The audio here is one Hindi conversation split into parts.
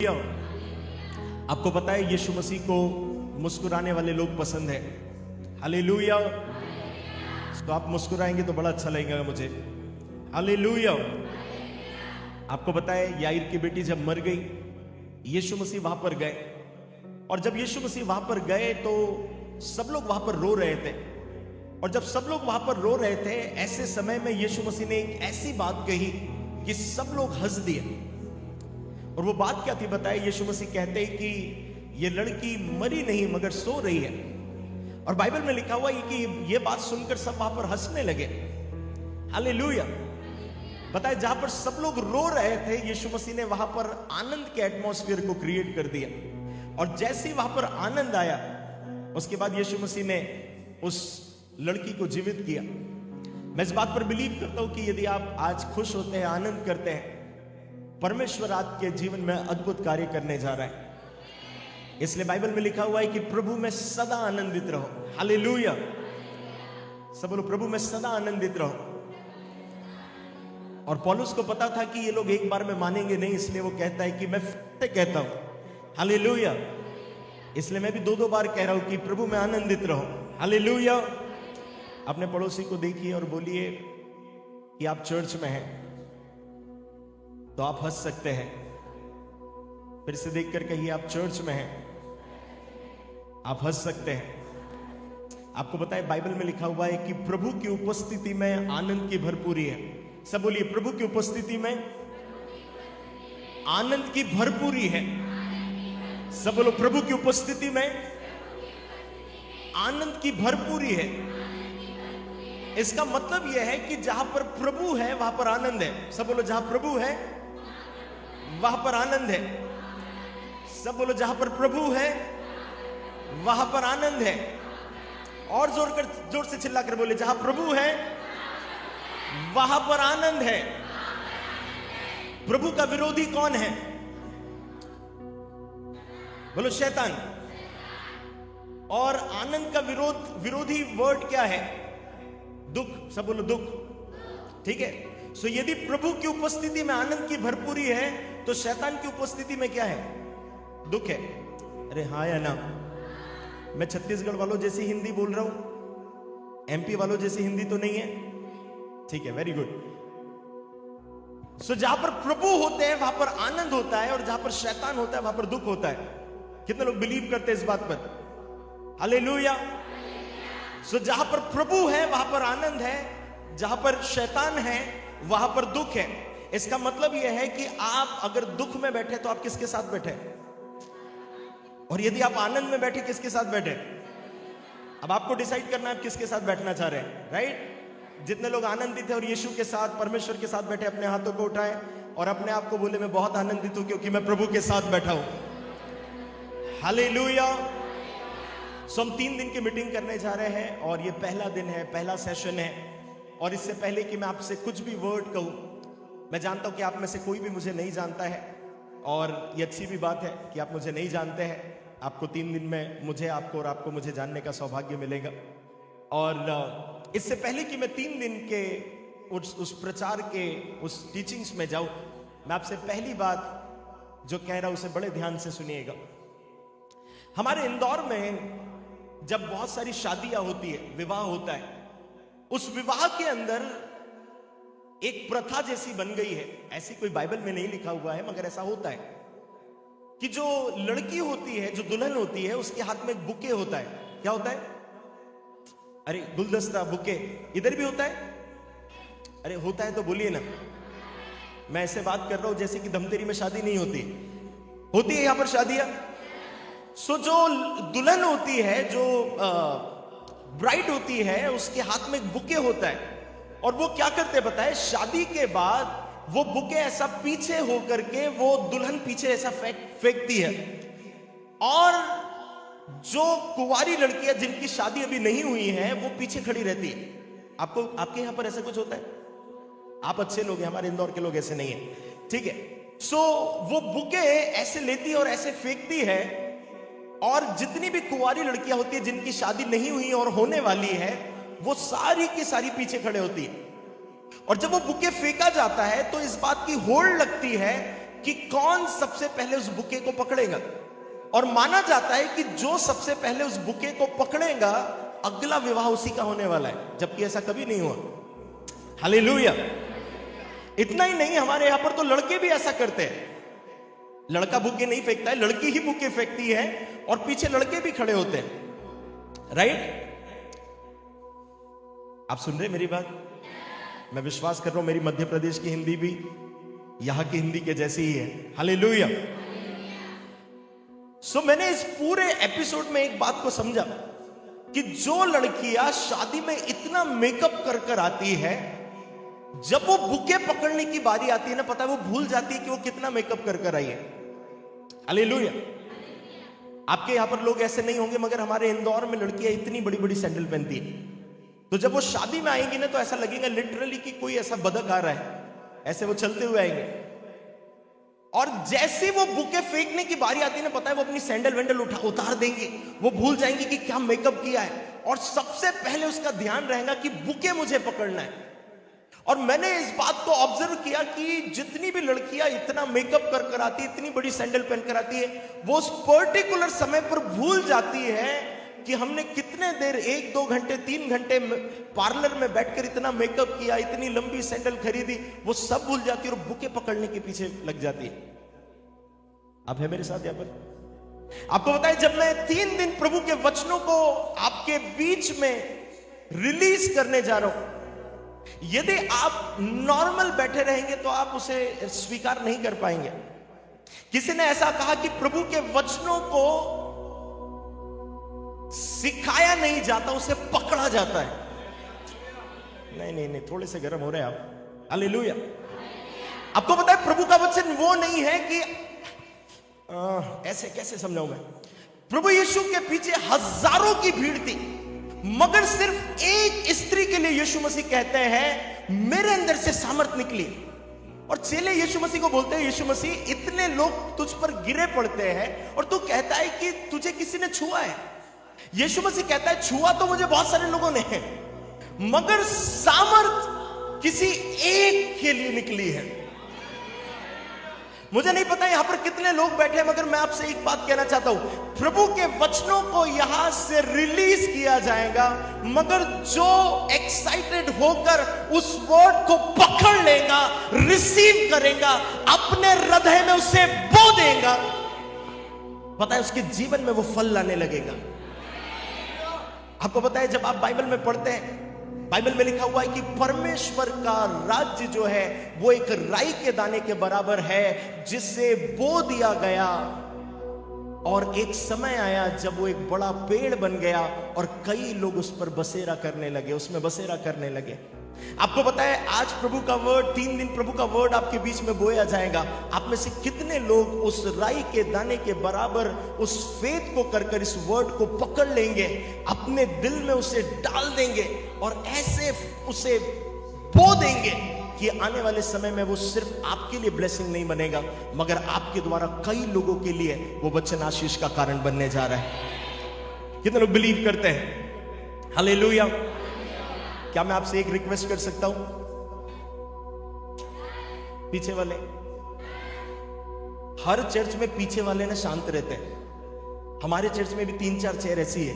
आपको पता है यीशु मसीह को मुस्कुराने वाले लोग पसंद है। हालेलुया। तो आप मुस्कुराएंगे तो बड़ा अच्छा लगेगा मुझे। हालेलुया। आपको पता है याईर की बेटी जब मर गई, यीशु मसीह वहां पर गए, और जब यीशु मसीह वहां पर गए तो सब लोग वहां पर रो रहे थे। और जब सब लोग वहां पर रो रहे थे, ऐसे समय में यीशु मसीह ने एक ऐसी बात कही कि सब लोग हंस दिए। और वो बात क्या थी बताए? यीशु मसीह कहते हैं कि ये लड़की मरी नहीं मगर सो रही है। और बाइबल में लिखा हुआ है कि ये बात सुनकर सब वहां पर हंसने लगे। हालेलुया। बताए जहां पर सब लोग रो रहे थे, यीशु मसीह ने वहां पर आनंद के एटमॉस्फेयर को क्रिएट कर दिया। और जैसे ही वहां पर आनंद आया, उसके बाद यीशु मसीह ने उस लड़की को जीवित किया। मैं इस बात पर बिलीव करता हूं कि यदि आप आज खुश होते हैं, आनंद करते हैं, परमेश्वर आपके जीवन में अद्भुत कार्य करने जा रहा है। इसलिए बाइबल में लिखा हुआ है कि प्रभु में सदा आनंदित रहो। हालेलुया। सब बोलो, प्रभु में सदा आनंदित रहो। और पौलुस को पता था कि ये लोग एक बार में मानेंगे नहीं, इसलिए वो कहता है कि मैं फिर से कहता हूं हालेलुया। इसलिए मैं भी दो बार कह रहा हूं कि प्रभु में आनंदित रहो। हालेलुया। अपने पड़ोसी को देखिए और बोलिए कि आप चर्च में हैं तो आप हंस सकते हैं। फिर से देखकर कहिए, आप चर्च में हैं, आप हंस सकते हैं। आपको पता है बाइबल में लिखा हुआ है कि प्रभु की उपस्थिति में आनंद की भरपूरी है। सब बोलिए, प्रभु की उपस्थिति में आनंद की भरपूरी है। सब बोलो, प्रभु की उपस्थिति में आनंद की भरपूरी है। इसका मतलब यह है कि जहां पर प्रभु है वहां पर आनंद है। सब बोलो, जहां प्रभु है वहां पर आनंद है। सब बोलो, जहां पर प्रभु है वहां पर आनंद है। और जोर से चिल्लाकर बोले, जहां प्रभु है वहां पर आनंद है। प्रभु का विरोधी कौन है? बोलो, शैतान। और आनंद का विरोधी वर्ड क्या है? दुख। सब बोलो, दुख। ठीक है। सो यदि प्रभु की उपस्थिति में आनंद की भरपूरी है तो शैतान की उपस्थिति में क्या है? दुख है। अरे हाँ या ना? मैं छत्तीसगढ़ वालों जैसी हिंदी बोल रहा हूं, एमपी वालों जैसी हिंदी तो नहीं है? ठीक है, वेरी गुड। सो जहां पर प्रभु होते हैं वहां पर आनंद होता है, और जहां पर शैतान होता है वहां पर दुख होता है। कितने लोग बिलीव करते हैं इस बात पर? हालेलुया। सो जहां पर प्रभु है वहां पर आनंद है, जहां पर शैतान है वहां पर दुख है। इसका मतलब यह है कि आप अगर दुख में बैठे तो आप किसके साथ बैठे, और यदि आप आनंद में बैठे किसके साथ बैठे? अब आपको डिसाइड करना है आप किसके साथ बैठना चाह रहे हैं, राइट? जितने लोग आनंदित है और यीशु के साथ, परमेश्वर के साथ बैठे, अपने हाथों को उठाएं और अपने आप को बोले, मैं बहुत आनंदित हूं क्योंकि मैं प्रभु के साथ बैठा हूं। हालेलुया। सो हम 3 दिन की मीटिंग करने जा रहे हैं और ये पहला दिन है, पहला सेशन है। और इससे पहले कि मैं आपसे कुछ भी वर्ड कहूं, मैं जानता हूं कि आप में से कोई भी मुझे नहीं जानता है, और ये अच्छी भी बात है कि आप मुझे नहीं जानते हैं। आपको 3 दिन में मुझे, आपको और आपको मुझे जानने का सौभाग्य मिलेगा। और इससे पहले कि मैं 3 दिन के उस प्रचार के उस टीचिंग्स में जाऊं, मैं आपसे पहली बात जो कह रहा हूं उसे बड़े ध्यान से सुनिएगा। हमारे इंदौर में जब बहुत सारी शादियां होती है, विवाह होता है, उस विवाह के अंदर एक प्रथा जैसी बन गई है। ऐसी कोई बाइबल में नहीं लिखा हुआ है मगर ऐसा होता है कि जो लड़की होती है, जो दुल्हन होती है, उसके हाथ में एक बुके होता है। क्या होता है? अरे गुलदस्ता, बुके। इधर भी होता है? अरे होता है तो बोलिए ना। मैं ऐसे बात कर रहा हूं जैसे कि धमतेरी में शादी नहीं होती। होती है यहां पर शादियां। सो जो दुल्हन होती है, जो ब्राइड होती है, उसके हाथ में एक बुके होता है। और वो क्या करते बताए? शादी के बाद वो बुके ऐसा पीछे होकर के वो दुल्हन पीछे ऐसा फेंकती है, और जो कुंवारी लड़कियां जिनकी शादी अभी नहीं हुई है वो पीछे खड़ी रहती है। आपके यहां पर ऐसा कुछ होता है? आप अच्छे लोग हैं, हमारे इंदौर के लोग ऐसे नहीं है, ठीक है। सो वो बुके ऐसे लेती है और ऐसे फेंकती है, और जितनी भी कुंवारी लड़कियां होती है जिनकी शादी नहीं हुई और होने वाली है, वो सारी की सारी पीछे खड़े होती है। और जब वो बुके फेंका जाता है तो इस बात की होड़ लगती है कि कौन सबसे पहले उस बुके को पकड़ेगा, और माना जाता है कि जो सबसे पहले उस बुके को पकड़ेगा अगला विवाह उसी का होने वाला है, जबकि ऐसा कभी नहीं हुआ। हालेलुया। इतना ही नहीं, हमारे यहां पर तो लड़के भी ऐसा करते हैं। लड़का बुके नहीं फेंकता है, लड़की ही बुके फेंकती है और पीछे लड़के भी खड़े होते हैं। राइट? आप सुन रहे मेरी बात? मैं विश्वास कर रहा हूं मेरी मध्य प्रदेश की हिंदी भी यहां की हिंदी के जैसी ही है। हालेलुया। सो मैंने इस पूरे एपिसोड में एक बात को समझा कि जो लड़कियां शादी में इतना मेकअप कर कर आती है, जब वो बुके पकड़ने की बारी आती है ना, पता है वो भूल जाती है कि वो कितना मेकअप कर कर आई है। हालेलुया। आपके यहां पर लोग ऐसे नहीं होंगे, मगर हमारे इंदौर में लड़कियां इतनी बड़ी बड़ी सैंडल पहनती है, तो जब वो शादी में आएंगी ना तो ऐसा लगेगा लिटरली कि कोई ऐसा बदक आ रहा है, ऐसे वो चलते हुए आएंगे। और जैसे वो बुके फेंकने की बारी आती है ना, पता है वो अपनी सैंडल वैंडल उतार देंगी, वो भूल जाएंगी कि क्या मेकअप किया है, और सबसे पहले उसका ध्यान रहेगा कि बुके मुझे पकड़ना है। और मैंने इस बात को ऑब्जर्व किया कि जितनी भी लड़कियां इतना मेकअप कर कर आती है, इतनी बड़ी सैंडल पहन कर आती है, वो उस पर्टिकुलर समय पर भूल जाती है कि हमने कितने देर 1, 2 घंटे 3 घंटे पार्लर में बैठकर इतना मेकअप किया, इतनी लंबी सैंडल खरीदी, वो सब भूल जाती है और बुके पकड़ने के पीछे लग जाती है। आप है मेरे साथ यहां पर? आपको बताए, जब मैं 3 दिन प्रभु के वचनों को आपके बीच में रिलीज करने जा रहा हूं, यदि आप नॉर्मल बैठे रहेंगे तो आप उसे स्वीकार नहीं कर पाएंगे। किसी ने ऐसा कहा कि प्रभु के वचनों को सिखाया नहीं जाता, उसे पकड़ा जाता है। नहीं नहीं नहीं, थोड़े से गर्म हो रहे हैं आप। हालेलुया। आपको पता है प्रभु का वचन वो नहीं है कि ऐसे कैसे समझाऊं मैं। प्रभु यीशु के पीछे हजारों की भीड़ थी, मगर सिर्फ एक स्त्री के लिए यीशु मसीह कहते हैं मेरे अंदर से सामर्थ निकली। और चेले यीशु मसीह को बोलते हैं, यीशु मसीह इतने लोग तुझ पर गिरे पड़ते हैं और तू कहता है कि तुझे किसी ने छुआ है। यीशु मसीह कहता है छुआ तो मुझे बहुत सारे लोगों ने है, मगर सामर्थ किसी एक के लिए निकली है। मुझे नहीं पता यहां पर कितने लोग बैठे हैं, मगर मैं आपसे एक बात कहना चाहता हूं, प्रभु के वचनों को यहां से रिलीज किया जाएगा, मगर जो एक्साइटेड होकर उस वर्ड को पकड़ लेगा, रिसीव करेगा, अपने हृदय में उसे बो देगा, पता है उसके जीवन में वो फल लाने लगेगा। आपको पता है जब आप बाइबल में पढ़ते हैं, बाइबल में लिखा हुआ है कि परमेश्वर का राज्य जो है वो एक राई के दाने के बराबर है, जिसे बो दिया गया और एक समय आया जब वो एक बड़ा पेड़ बन गया और कई लोग उस पर बसेरा करने लगे, उसमें बसेरा करने लगे। आपको पता है आज प्रभु का वर्ड, 3 दिन प्रभु का वर्ड आपके बीच में बोया जाएगा। आप में से कितने लोग उस राई के दाने के बराबर उस फेथ को कर कर इस वर्ड को पकड़ लेंगे, अपने दिल में उसे डाल देंगे और ऐसे उसे बो देंगे कि आने वाले समय में वो सिर्फ आपके लिए ब्लेसिंग नहीं बनेगा, मगर आपके द्वारा कई लोगों के लिए वो वचन आशीष का कारण बनने जा रहा है। कितने लोग बिलीव करते हैं? हालेलुया। क्या मैं आपसे एक रिक्वेस्ट कर सकता हूं? पीछे वाले, हर चर्च में पीछे वाले ना शांत रहते हैं, हमारे चर्च में भी 3-4 चेयर ऐसी है।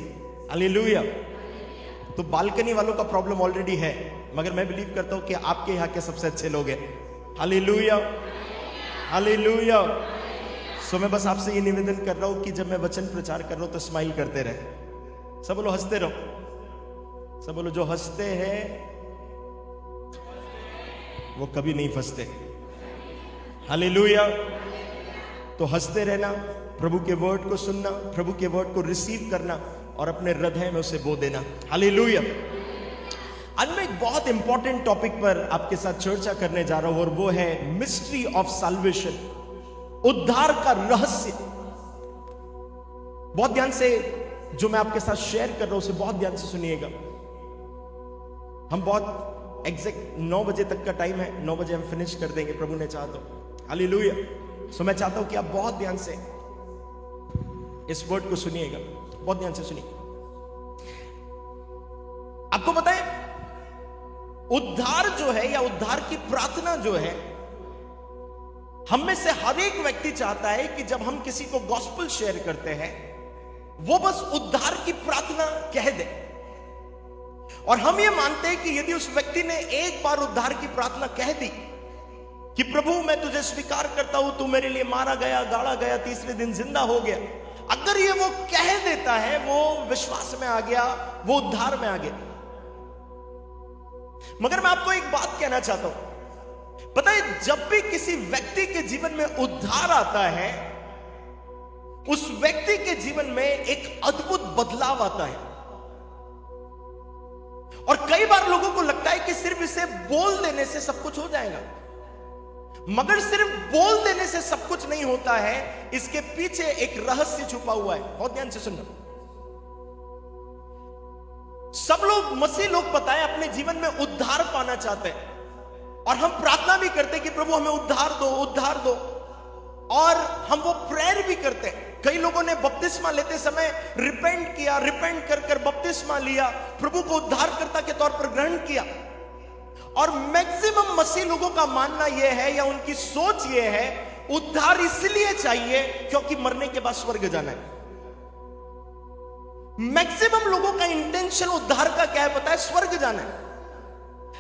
हालेलुया। तो बालकनी वालों का प्रॉब्लम ऑलरेडी है, मगर मैं बिलीव करता हूं कि आपके यहां के सबसे अच्छे लोग हैं। Hallelujah, hallelujah. सो मैं बस आपसे ये निवेदन कर रहा हूं कि जब मैं वचन प्रचार कर रहा हूं तो स्माइल करते रहे। सब बोलो हंसते रहो, सब बोलो जो हंसते हैं वो कभी नहीं फंसते। हालेलुया। तो हंसते रहना, प्रभु के वर्ड को सुनना, प्रभु के वर्ड को रिसीव करना और अपने हृदय में उसे बो देना। हालेलुया। आज मैं एक बहुत इंपॉर्टेंट टॉपिक पर आपके साथ चर्चा करने जा रहा हूं और वो है मिस्ट्री ऑफ साल्वेशन, उद्धार का रहस्य। बहुत ध्यान से जो मैं आपके साथ शेयर कर रहा हूं उसे बहुत ध्यान से सुनिएगा। हम बहुत एग्जैक्ट 9 बजे तक का टाइम है, 9 बजे हम फिनिश कर देंगे प्रभु ने चाहा तो। हालेलुया। सो मैं चाहता हूं कि आप बहुत ध्यान से इस वर्ड को सुनिएगा, बहुत ध्यान से सुनिए। आपको पता है उद्धार जो है या उद्धार की प्रार्थना जो है हम में से हर एक व्यक्ति चाहता है कि जब हम किसी को गॉस्पेल शेयर करते हैं वो बस उद्धार की प्रार्थना कह दे, और हम ये मानते हैं कि यदि उस व्यक्ति ने एक बार उद्धार की प्रार्थना कह दी कि प्रभु मैं तुझे स्वीकार करता हूं, तू मेरे लिए मारा गया, गाड़ा गया, तीसरे दिन जिंदा हो गया, अगर ये वो कह देता है वो विश्वास में आ गया, वो उद्धार में आ गया। मगर मैं आपको एक बात कहना चाहता हूं, पता है जब भी किसी व्यक्ति के जीवन में उद्धार आता है उस व्यक्ति के जीवन में एक अद्भुत बदलाव आता है। और कई बार लोगों को लगता है कि सिर्फ इसे बोल देने से सब कुछ हो जाएगा, मगर सिर्फ बोल देने से सब कुछ नहीं होता है, इसके पीछे एक रहस्य छुपा हुआ है। बहुत ध्यान से सुनना। सब लोग, मसीह लोग पता है अपने जीवन में उद्धार पाना चाहते हैं, और हम प्रार्थना भी करते हैं कि प्रभु हमें उद्धार दो, उद्धार दो, और हम वो प्रेयर भी करते हैं। कई लोगों ने बपतिस्मा लेते समय रिपेंट किया, रिपेंट कर कर बपतिस्मा लिया, प्रभु को उद्धारकर्ता के तौर पर ग्रहण किया। और मैक्सिमम मसीह लोगों का मानना यह है या उनकी सोच यह है उद्धार इसलिए चाहिए क्योंकि मरने के बाद स्वर्ग जाना है। मैक्सिमम लोगों का इंटेंशन उद्धार का क्या है पता है? स्वर्ग जाना है।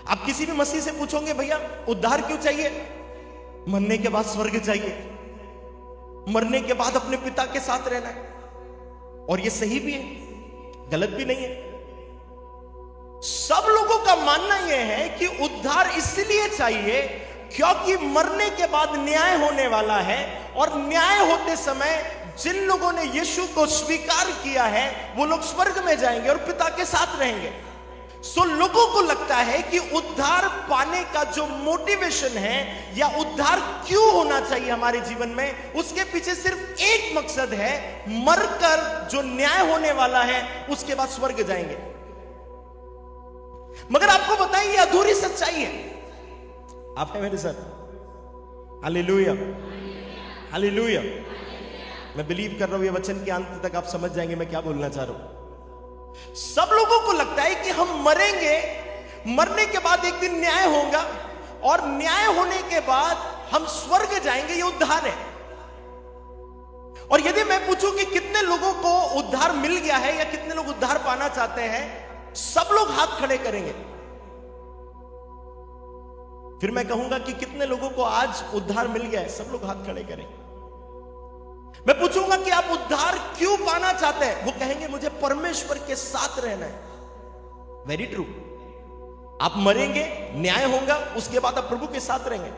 आप किसी भी मसीह से पूछोगे भैया उद्धार क्यों चाहिए? मरने के बाद स्वर्ग चाहिए, मरने के बाद अपने पिता के साथ रहना है। और ये सही भी है, गलत भी नहीं है। सब लोगों का मानना यह है कि उद्धार इसलिए चाहिए क्योंकि मरने के बाद न्याय होने वाला है, और न्याय होते समय जिन लोगों ने यीशु को स्वीकार किया है वो लोग स्वर्ग में जाएंगे और पिता के साथ रहेंगे। सो लोगों को लगता है कि उद्धार पाने का जो मोटिवेशन है या उद्धार क्यों होना चाहिए हमारे जीवन में, उसके पीछे सिर्फ एक मकसद है, मरकर जो न्याय होने वाला है उसके बाद स्वर्ग जाएंगे। मगर आपको बताएं ये अधूरी सच्चाई है। आप है मेरे साथ? Hallelujah, hallelujah. मैं बिलीव कर रहा हूं ये वचन के अंत तक आप समझ जाएंगे मैं क्या बोलना चाह रहा हूं। सब लोगों को लगता है कि हम मरेंगे, मरने के बाद एक दिन न्याय होगा, और न्याय होने के बाद हम स्वर्ग जाएंगे, ये उद्धार है। और यदि मैं पूछूं कि कितने लोगों को उद्धार मिल गया है या कितने लोग उद्धार पाना चाहते हैं, सब लोग हाथ खड़े करेंगे। फिर मैं कहूंगा कि कितने लोगों को आज उद्धार मिल गया है, सब लोग हाथ खड़े करेंगे। मैं पूछूंगा कि आप उद्धार क्यों पाना चाहते हैं, वो कहेंगे मुझे परमेश्वर के साथ रहना है। Very true. आप मरेंगे, न्याय होगा, उसके बाद आप प्रभु के साथ रहेंगे।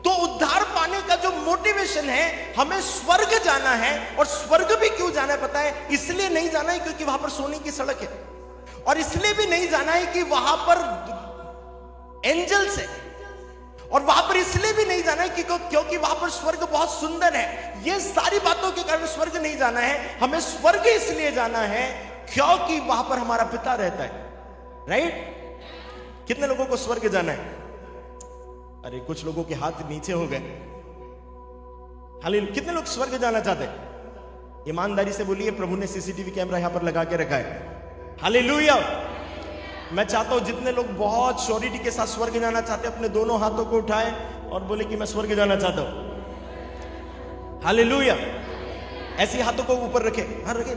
तो उद्धार पाने का जो मोटिवेशन है, हमें स्वर्ग जाना है। और स्वर्ग भी क्यों जाना है पता है? इसलिए नहीं जाना है क्योंकि वहां पर सोने की सड़क है, और इसलिए भी नहीं जाना है कि वहां पर एंजल्स है, और वहां पर इसलिए भी नहीं जाना है क्योंकि वहां पर स्वर्ग बहुत सुंदर है। ये सारी बातों के कारण स्वर्ग नहीं जाना है। हमें स्वर्ग इसलिए जाना है क्योंकि वहां पर हमारा पिता रहता है। राइट? कितने लोगों को स्वर्ग जाना है? अरे कुछ लोगों के हाथ नीचे हो गए। हालेलुया। कितने लोग स्वर्ग जाना चाहते हैं? ईमानदारी से बोलिए। प्रभु ने सीसीटीवी कैमरा यहां पर लगा के रखा है। हालेलुया। मैं चाहता हूं जितने लोग बहुत श्योरिटी के साथ स्वर्ग जाना चाहते हैं अपने दोनों हाथों को उठाएं और बोले कि मैं स्वर्ग जाना चाहता हूं। हालेलुया। ऐसे हाथों को ऊपर रखे। हाँ रखे।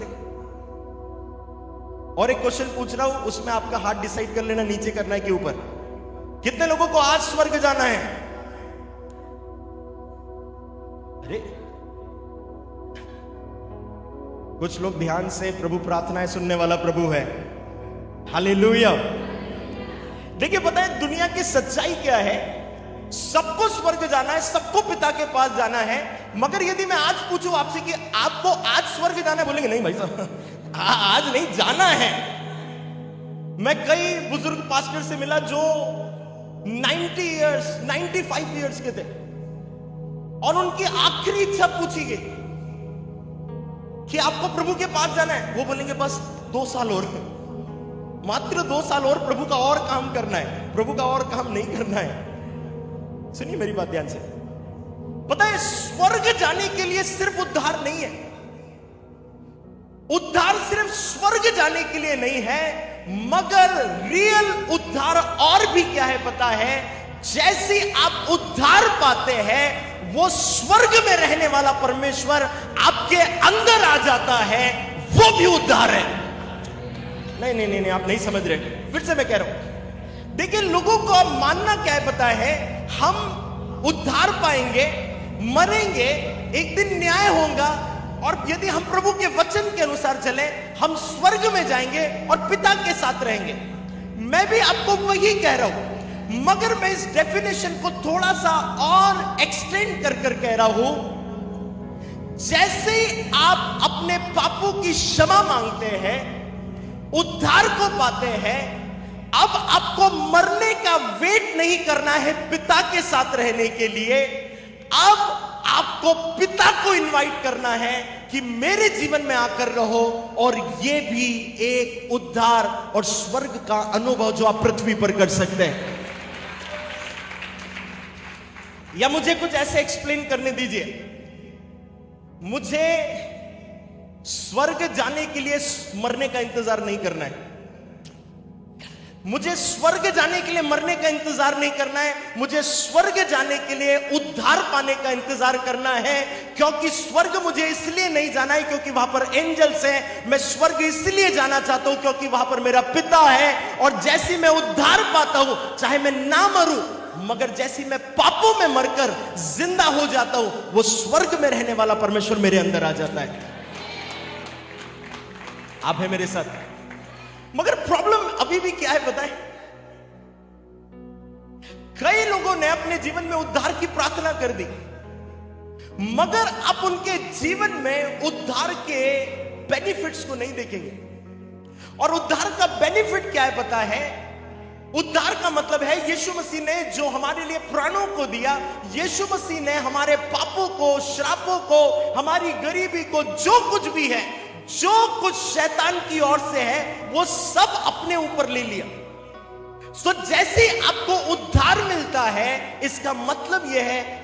और एक क्वेश्चन पूछ रहा हूं, उसमें आपका हाथ डिसाइड कर लेना नीचे करना है कि ऊपर। कितने लोगों को आज स्वर्ग जाना है? अरे कुछ लोग ध्यान से, प्रभु प्रार्थनाएं सुनने वाला प्रभु है। हालेलुया। देखिए पता है दुनिया की सच्चाई क्या है? सबको स्वर्ग जाना है, सबको पिता के पास जाना है। मगर यदि मैं आज पूछूं आपसे कि आपको आज स्वर्ग जाना है, बोलेंगे नहीं भाई साहब आज नहीं जाना है। मैं कई बुजुर्ग पास्टर से मिला जो 90 इयर्स 95 इयर्स के थे, और उनकी आखिरी इच्छा पूछी गई कि आपको प्रभु के पास जाना है। वो बोलेंगे बस 2 साल और, मात्र 2 साल और प्रभु का और काम करना है, प्रभु का और काम नहीं करना है। सुनिए मेरी बात ध्यान से। पता है स्वर्ग जाने के लिए सिर्फ उद्धार नहीं है, उद्धार सिर्फ स्वर्ग जाने के लिए नहीं है, मगर रियल उद्धार और भी क्या है पता है? जैसे आप उद्धार पाते हैं वो स्वर्ग में रहने वाला परमेश्वर आपके अंदर आ जाता है, वो भी उद्धार है। नहीं नहीं नहीं, आप नहीं समझ रहे, फिर से मैं कह रहा हूं। देखिए, लोगों को अब मानना क्या है पता है, हम उद्धार पाएंगे, मरेंगे, एक दिन न्याय होगा, और यदि हम प्रभु के वचन के अनुसार चले, हम स्वर्ग में जाएंगे और पिता के साथ रहेंगे। मैं भी आपको वही कह रहा हूं, मगर मैं इस डेफिनेशन को थोड़ा सा और एक्सटेंड कर कर कह रहा हूं। जैसे आप अपने पापों की क्षमा मांगते हैं, उद्धार को पाते हैं, अब आपको मरने का वेट नहीं करना है पिता के साथ रहने के लिए। अब आपको पिता को इनवाइट करना है कि मेरे जीवन में आकर रहो, और यह भी एक उद्धार और स्वर्ग का अनुभव जो आप पृथ्वी पर कर सकते हैं। या मुझे कुछ ऐसे एक्सप्लेन करने दीजिए, मुझे स्वर्ग जाने के लिए मरने का इंतजार नहीं करना है, मुझे स्वर्ग जाने के लिए मरने का इंतजार नहीं करना है, मुझे स्वर्ग जाने के लिए उद्धार पाने का इंतजार करना है। क्योंकि स्वर्ग मुझे इसलिए नहीं जाना है क्योंकि वहां पर एंजल्स हैं, मैं स्वर्ग इसलिए जाना चाहता हूं क्योंकि वहां पर मेरा पिता है। और जैसी मैं उद्धार पाता हूं, चाहे मैं ना मरूं, मगर जैसी मैं पापों में मरकर जिंदा हो जाता हूं, वो स्वर्ग में रहने वाला परमेश्वर मेरे अंदर आ जाता है। आप है मेरे साथ? मगर प्रॉब्लम अभी भी क्या है पता है, कई लोगों ने अपने जीवन में उद्धार की प्रार्थना कर दी, मगर आप उनके जीवन में उद्धार के बेनिफिट्स को नहीं देखेंगे। और उद्धार का बेनिफिट क्या है पता है? उद्धार का मतलब है यीशु मसीह ने जो हमारे लिए प्राणों को दिया, यीशु मसीह ने हमारे पापों को, श्रापों को, हमारी गरीबी को, जो कुछ भी है, जो कुछ शैतान की ओर से है, वो सब अपने ऊपर ले लिया। सो जैसे आपको उद्धार मिलता है, इसका मतलब यह है,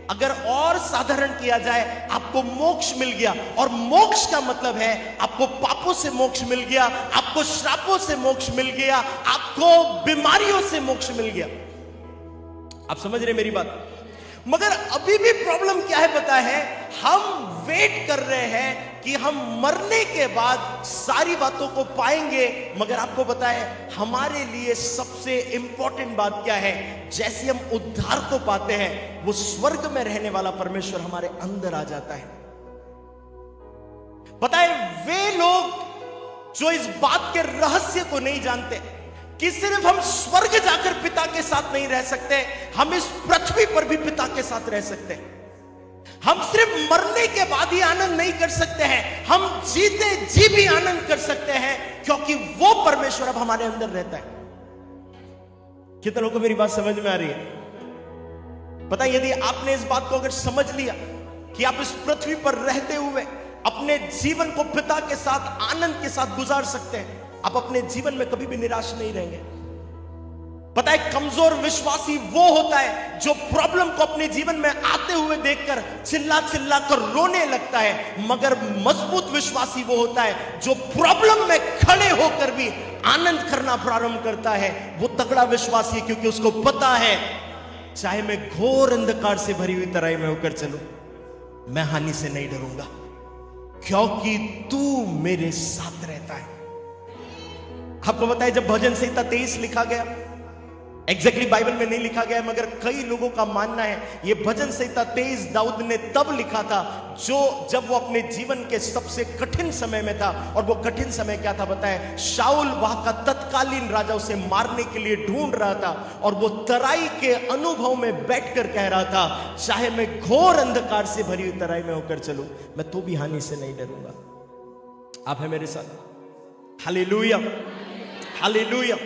अगर और साधारण किया जाए, आपको मोक्ष मिल गया। और मोक्ष का मतलब है आपको पापों से मोक्ष मिल गया, आपको श्रापों से मोक्ष मिल गया, आपको बीमारियों से मोक्ष मिल गया। आप समझ रहे मेरी बात? मगर अभी भी प्रॉब्लम क्या है पता है? हम वेट कर रहे हैं कि हम मरने के बाद सारी बातों को पाएंगे। मगर आपको पता है हमारे लिए सबसे इंपॉर्टेंट बात क्या है? जैसे हम उद्धार को पाते हैं, वो स्वर्ग में रहने वाला परमेश्वर हमारे अंदर आ जाता है। पता है, वे लोग जो इस बात के रहस्य को नहीं जानते कि सिर्फ हम स्वर्ग जाकर पिता के साथ नहीं रह सकते, हम इस पृथ्वी पर भी पिता के साथ रह सकते हैं। हम सिर्फ मरने के बाद ही आनंद नहीं कर सकते हैं, हम जीते जी भी आनंद कर सकते हैं, क्योंकि वो परमेश्वर अब हमारे अंदर रहता है। कितनों को मेरी बात समझ में आ रही है? पता है, यदि आपने इस बात को अगर समझ लिया कि आप इस पृथ्वी पर रहते हुए अपने जीवन को पिता के साथ आनंद के साथ गुजार सकते हैं, आप अपने जीवन में कभी भी निराश नहीं रहेंगे। पता है, कमजोर विश्वासी वो होता है जो प्रॉब्लम को अपने जीवन में आते हुए देखकर चिल्ला चिल्ला कर रोने लगता है, मगर मजबूत विश्वासी वो होता है जो प्रॉब्लम में खड़े होकर भी आनंद करना प्रारंभ करता है। वो तगड़ा विश्वासी है, क्योंकि उसको पता है चाहे मैं घोर अंधकार से भरी हुई तराई में होकर चलूं, मैं हानि से नहीं डरूंगा, क्योंकि तू मेरे साथ रहता है। आपको पता है, जब भजन संहिता 23 लिखा गया, एग्जैक्टली बाइबल में नहीं लिखा गया, मगर कई लोगों का मानना है यह भजन संहिता 23 दाऊद ने तब लिखा था जब वो अपने जीवन के सबसे कठिन समय में था। और वो कठिन समय क्या था बताए? शाऊल वहां का तत्कालीन राजा उसे मारने के लिए ढूंढ रहा था, और वो तराई के अनुभव में बैठकर कह रहा था, चाहे मैं घोर अंधकार से भरी हुई तराई में होकर चलूं, मैं तो भी हानि से नहीं डरूंगा। आप है मेरे साथ? Hallelujah, hallelujah.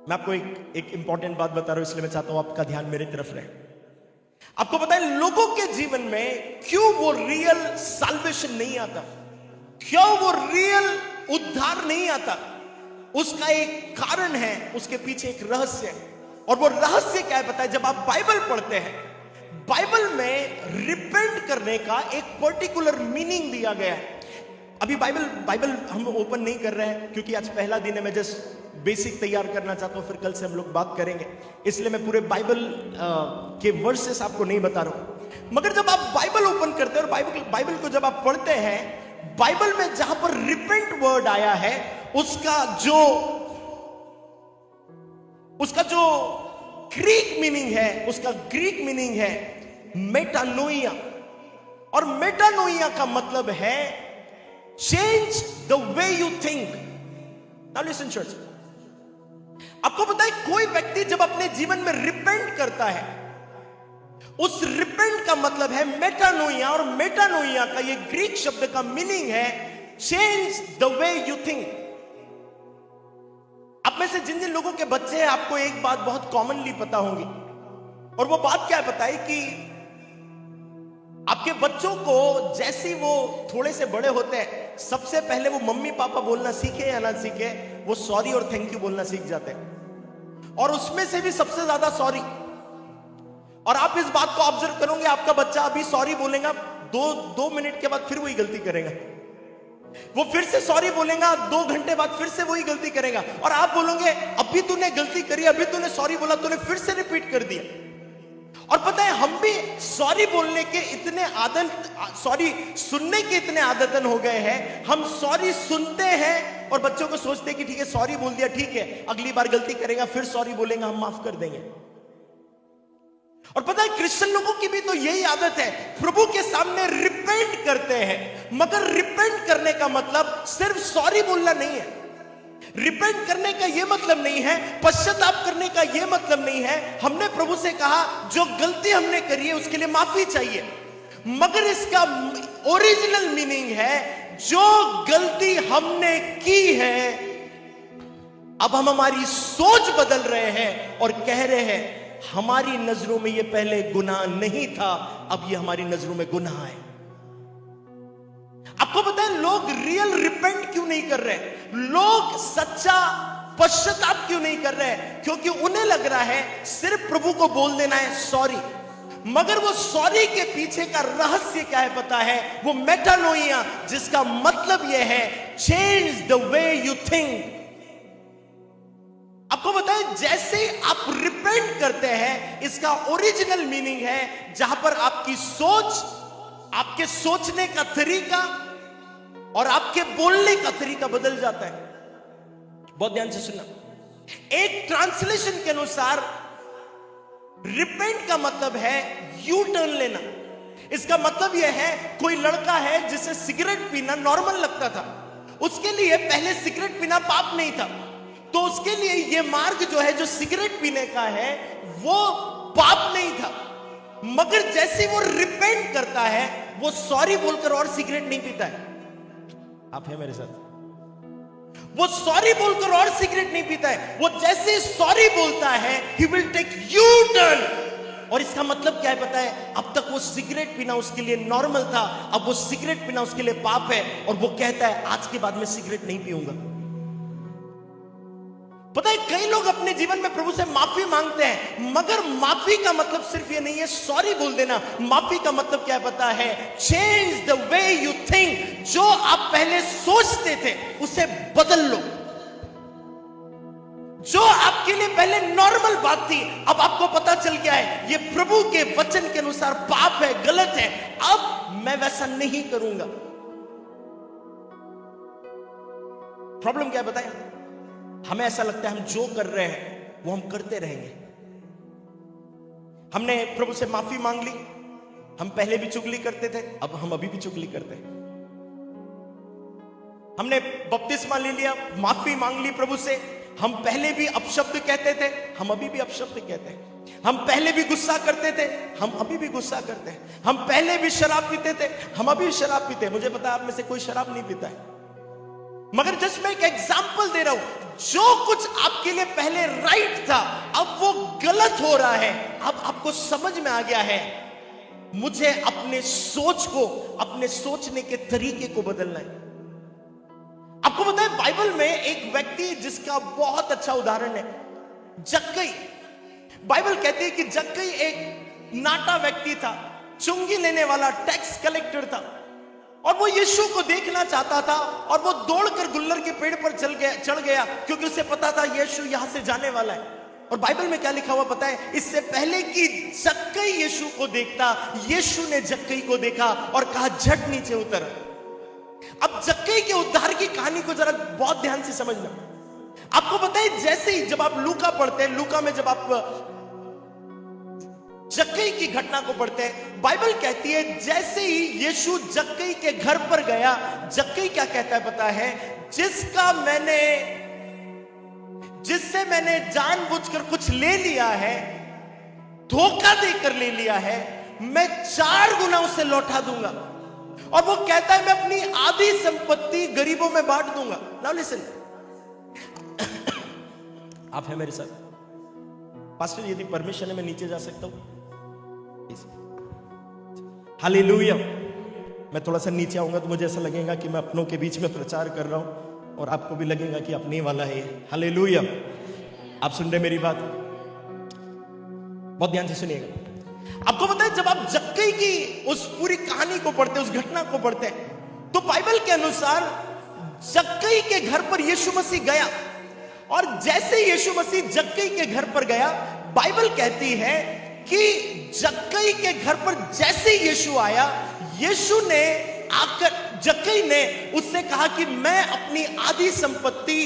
मैं आपको एक इंपॉर्टेंट बात बता रहा हूं, इसलिए मैं चाहता हूं आपका ध्यान मेरी तरफ रहे। आपको पता है लोगों के जीवन में क्यों वो रियल साल्वेशन नहीं आता, क्यों वो रियल उद्धार नहीं आता? उसका एक कारण है, उसके पीछे एक रहस्य है। और वो रहस्य क्या है पता है? जब आप बाइबल पढ़ते हैं, बाइबल में रिपेंट करने का एक पर्टिकुलर मीनिंग दिया गया है। अभी बाइबल हम ओपन नहीं कर रहे हैं क्योंकि आज पहला दिन है, मैं जस्ट बेसिक तैयार करना चाहता हूं, फिर कल से हम लोग बात करेंगे, इसलिए मैं पूरे बाइबल के वर्सेस आपको नहीं बता रहा हूं। मगर जब आप बाइबल ओपन करते हैं और बाइबल को जब आप पढ़ते हैं, बाइबल में जहां पर रिपेंट वर्ड आया है, उसका जो ग्रीक मीनिंग है, उसका ग्रीक मीनिंग है मेटानोइया। और मेटानोइया का मतलब है change the way you think. Now listen church, आपको पता है कोई व्यक्ति जब अपने जीवन में रिपेंट करता है, उस रिपेंट का मतलब है मेटानोइया, और मेटानोइया का ये ग्रीक शब्द का मीनिंग है change the way you think. आप में से जिन जिन लोगों के बच्चे हैं, आपको एक बात बहुत कॉमनली पता होगी, और वो बात क्या है पता है कि आपके बच्चों को जैसे वो थोड़े से बड़े होते हैं, सबसे पहले वो मम्मी पापा बोलना सीखे या ना सीखे, वो सॉरी और थैंक यू बोलना सीख जाते हैं, और उसमें से भी सबसे ज्यादा सॉरी। और आप इस बात को ऑब्जर्व करोगे, आपका बच्चा अभी सॉरी बोलेगा, दो मिनट के बाद फिर वही गलती करेगा, वो फिर से सॉरी बोलेगा, 2 घंटे बाद फिर से वही गलती करेगा, और आप बोलोगे अभी तूने गलती करी, अभी तूने सॉरी बोला, तूने फिर से रिपीट कर दिया। और पता है हम भी सॉरी बोलने के इतने सॉरी सुनने के इतने आदतन हो गए हैं, हम सॉरी सुनते हैं और बच्चों को सोचते हैं कि ठीक है सॉरी बोल दिया, ठीक है अगली बार गलती करेगा फिर सॉरी बोलेगा, हम माफ कर देंगे। और पता है क्रिश्चियन लोगों की भी तो यही आदत है, प्रभु के सामने रिपेंट करते हैं, मगर रिपेंट करने का मतलब सिर्फ सॉरी बोलना नहीं है। रिपेंट करने का यह मतलब नहीं है, पश्चाताप करने का यह मतलब नहीं है, हमने प्रभु से कहा जो गलती हमने करी है उसके लिए माफी चाहिए, मगर इसका ओरिजिनल मीनिंग है जो गलती हमने की है, अब हम हमारी सोच बदल रहे हैं और कह रहे हैं हमारी नजरों में यह पहले गुनाह नहीं था, अब यह हमारी नजरों में गुनाह है। आपको पता है लोग रियल रिपेंट क्यों नहीं कर रहे, लोग सच्चा पश्चाताप क्यों नहीं कर रहे? क्योंकि उन्हें लग रहा है सिर्फ प्रभु को बोल देना है सॉरी, मगर वो सॉरी के पीछे का रहस्य क्या है पता है? वो मेटानोइया, जिसका मतलब यह है change the way you think. आपको बताएं जैसे आप रिपेंट करते हैं, इसका ओरिजिनल मीनिंग है जहां पर आपकी सोच, आपके सोचने का तरीका और आपके बोलने का तरीका बदल जाता है। बहुत ध्यान से सुनना, एक ट्रांसलेशन के अनुसार रिपेंट का मतलब है यू टर्न लेना। इसका मतलब यह है कोई लड़का है जिसे सिगरेट पीना नॉर्मल लगता था, उसके लिए पहले सिगरेट पीना पाप नहीं था, तो उसके लिए यह मार्ग जो है जो सिगरेट पीने का है वो पाप नहीं था, मगर जैसे वो रिपेंट करता है वो सॉरी बोलकर और सिगरेट नहीं पीता है। आप हैं मेरे साथ? वो सॉरी बोलकर और सिगरेट नहीं पीता है, वो जैसे सॉरी बोलता है he will take you turn. और इसका मतलब क्या है पता है? अब तक वो सिगरेट पीना उसके लिए नॉर्मल था, अब वो सिगरेट पीना उसके लिए पाप है, और वो कहता है आज के बाद मैं सिगरेट नहीं पीऊंगा। पता है कई लोग अपने जीवन में प्रभु से माफी मांगते हैं, मगर माफी का मतलब सिर्फ ये नहीं है सॉरी बोल देना। माफी का मतलब क्या है पता है? Change the way you think. जो आप पहले सोचते थे उसे बदल लो। जो आपके लिए पहले नॉर्मल बात थी, अब आपको पता चल गया है ये प्रभु के वचन के अनुसार पाप है, गलत है, अब मैं वैसा नहीं करूंगा। प्रॉब्लम क्या है बताएं? हमें ऐसा लगता है हम जो कर रहे हैं वो हम करते रहेंगे। हमने प्रभु से माफी मांग ली, हम पहले भी चुगली करते थे, अब हम अभी भी चुगली करते हैं। हमने बपतिस्मा ले लिया, माफी मांग ली प्रभु से, हम पहले भी अपशब्द कहते थे, हम अभी भी अपशब्द कहते हैं। हम पहले भी गुस्सा करते थे, हम अभी भी गुस्सा करते हैं। हम पहले भी शराब पीते थे, हम अभी भी शराब पीते हैं। मुझे पता है आप में से कोई शराब नहीं पीता है, मगर जस्ट मैं एक एग्जाम्पल दे रहा हूं। जो कुछ आपके लिए पहले राइट था अब वो गलत हो रहा है। अब आपको समझ में आ गया है मुझे अपने सोच को, अपने सोचने के तरीके को बदलना है। आपको पता है बाइबल में एक व्यक्ति जिसका बहुत अच्छा उदाहरण है जक्कई। बाइबल कहती है कि जक्कई एक नाटा व्यक्ति था, चुंगी लेने वाला, टैक्स कलेक्टर था। और वो यीशु को देखना चाहता था और वो दौड़कर गुल्लर के पेड़ पर चढ़ गया क्योंकि उसे पता था यीशु यहां से जाने वाला है। और बाइबल में क्या लिखा हुआ पता है? इससे पहले कि जक्कई यीशु को देखता, यीशु ने जक्कई को देखा और कहा झट नीचे उतर। अब जक्कई के उद्धार की कहानी को जरा बहुत ध्यान से समझना। आपको पता है जैसे ही जब आप लूका पढ़ते हैं, लूका में जब आप जक्कई की घटना को पढ़ते हैं, बाइबल कहती है जैसे ही यीशु जक्कई के घर पर गया, जक्कई क्या कहता है पता है? जिससे मैंने जानबूझकर कुछ ले लिया है, धोखा देकर ले लिया है, मैं 4 गुना उसे लौटा दूंगा। और वो कहता है मैं अपनी आधी संपत्ति गरीबों में बांट दूंगा। नाउ लिसन, आप हैं मेरे साथ? पास्टर यदि परमिशन है मैं नीचे जा सकता हूं? हालेलुया। मैं थोड़ा सा नीचे आऊंगा तो मुझे ऐसा लगेगा कि मैं अपनों के बीच में प्रचार कर रहा हूं और आपको भी लगेगा कि अपने वाला है। हालेलुया। आप सुन रहे मेरी बात? बहुत ध्यान से सुनिएगा। आपको पता है जब आप जक्कई की उस पूरी कहानी को पढ़ते हैं, उस घटना को पढ़ते हैं, तो बाइबल के अनुसार जक्कई के घर पर यीशु मसीह गया। और जैसे यीशु मसीह जक्कई के घर पर गया, बाइबल कहती है कि जक्कई के घर पर जैसे यीशु आया, यीशु ने आकर जक्कई ने उससे कहा कि मैं अपनी आधी संपत्ति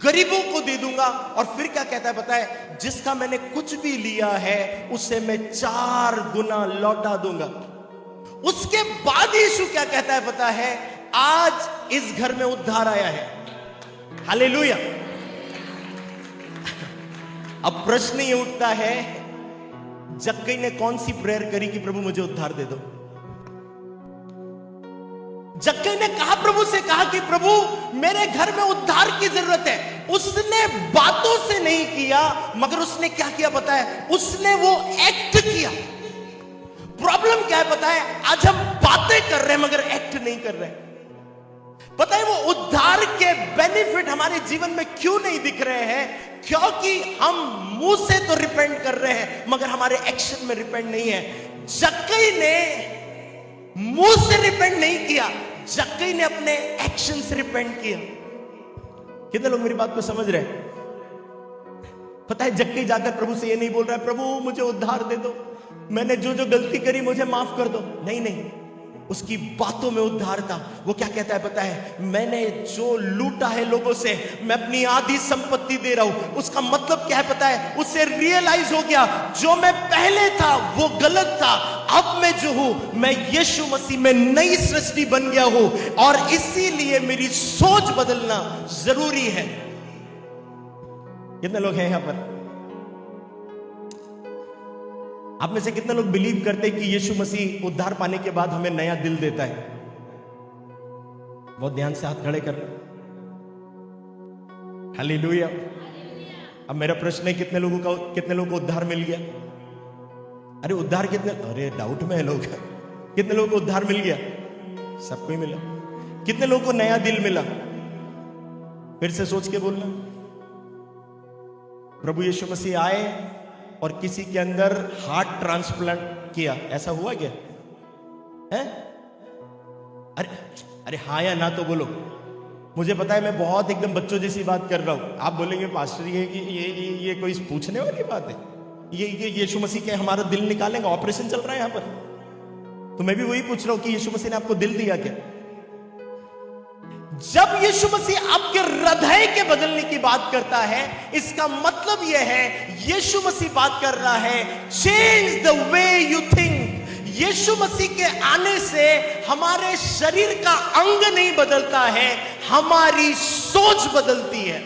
गरीबों को दे दूंगा। और फिर क्या कहता है पता है? जिसका मैंने कुछ भी लिया है उसे मैं 4 गुना लौटा दूंगा। उसके बाद यीशु क्या कहता है पता है? आज इस घर में उद्धार आया है। हालेलुया। अब प्रश्न ये उठता है, जक्कई ने कौन सी प्रेयर करी कि प्रभु मुझे उद्धार दे दो? जक्कई ने कहा, प्रभु से कहा कि प्रभु मेरे घर में उद्धार की जरूरत है। उसने बातों से नहीं किया, मगर उसने क्या किया पता है? उसने वो एक्ट किया। प्रॉब्लम क्या है पता है? आज हम बातें कर रहे हैं मगर एक्ट नहीं कर रहे। पता है वो उद्धार के बेनिफिट हमारे जीवन में क्यों नहीं दिख रहे हैं? क्योंकि हम मुंह से तो रिपेंट कर रहे हैं मगर हमारे एक्शन में रिपेंट नहीं है। जक्कई ने मुंह से रिपेंट नहीं किया, जक्कई ने अपने एक्शन से रिपेंट किया। कितने लोग मेरी बात को समझ रहे हैं? पता है जक्कई जाकर प्रभु से ये नहीं बोल रहा है प्रभु मुझे उद्धार दे दो, मैंने जो जो गलती करी मुझे माफ कर दो। नहीं नहीं, उसकी बातों में उद्धार था। वो क्या कहता है पता है? मैंने जो लूटा है लोगों से, मैं अपनी आधी संपत्ति दे रहा हूं। उसका मतलब क्या है पता है? उसे रियलाइज हो गया जो मैं पहले था वो गलत था, अब मैं जो हूं मैं यीशु मसीह में नई सृष्टि बन गया हूं और इसीलिए मेरी सोच बदलना जरूरी है। कितने लोग हैं यहां पर? आप में से कितने लोग बिलीव करते हैं कि यीशु मसीह उद्धार पाने के बाद हमें नया दिल देता है? बहुत ध्यान से हाथ खड़े कर। हालेलुया। अब मेरा प्रश्न है कितने लोगों को उद्धार मिल गया? अरे उद्धार कितने? अरे डाउट में है लोग। कितने लोगों को उद्धार मिल गया? सबको ही मिला। कितने लोगों को नया दिल मिला? फिर से सोच के बोलना। प्रभु यीशु मसीह आए और किसी के अंदर हार्ट ट्रांसप्लांट किया, ऐसा हुआ क्या है? अरे हाँ या ना तो बोलो। मुझे पता है मैं बहुत एकदम बच्चों जैसी बात कर रहा हूं। आप बोलेंगे पास्टर ये कोई पूछने वाली बात है? ये यीशु मसीह के हमारा दिल निकालेंगे? ऑपरेशन चल रहा है यहां पर। तो मैं भी वही पूछ रहा हूं कि यीशु मसीह ने आपको दिल दिया क्या? जब यीशु मसीह आपके हृदय के बदलने की बात करता है, इसका मतलब यह है यीशु मसीह बात कर रहा है change the way you think. यीशु मसीह के आने से हमारे शरीर का अंग नहीं बदलता है, हमारी सोच बदलती है।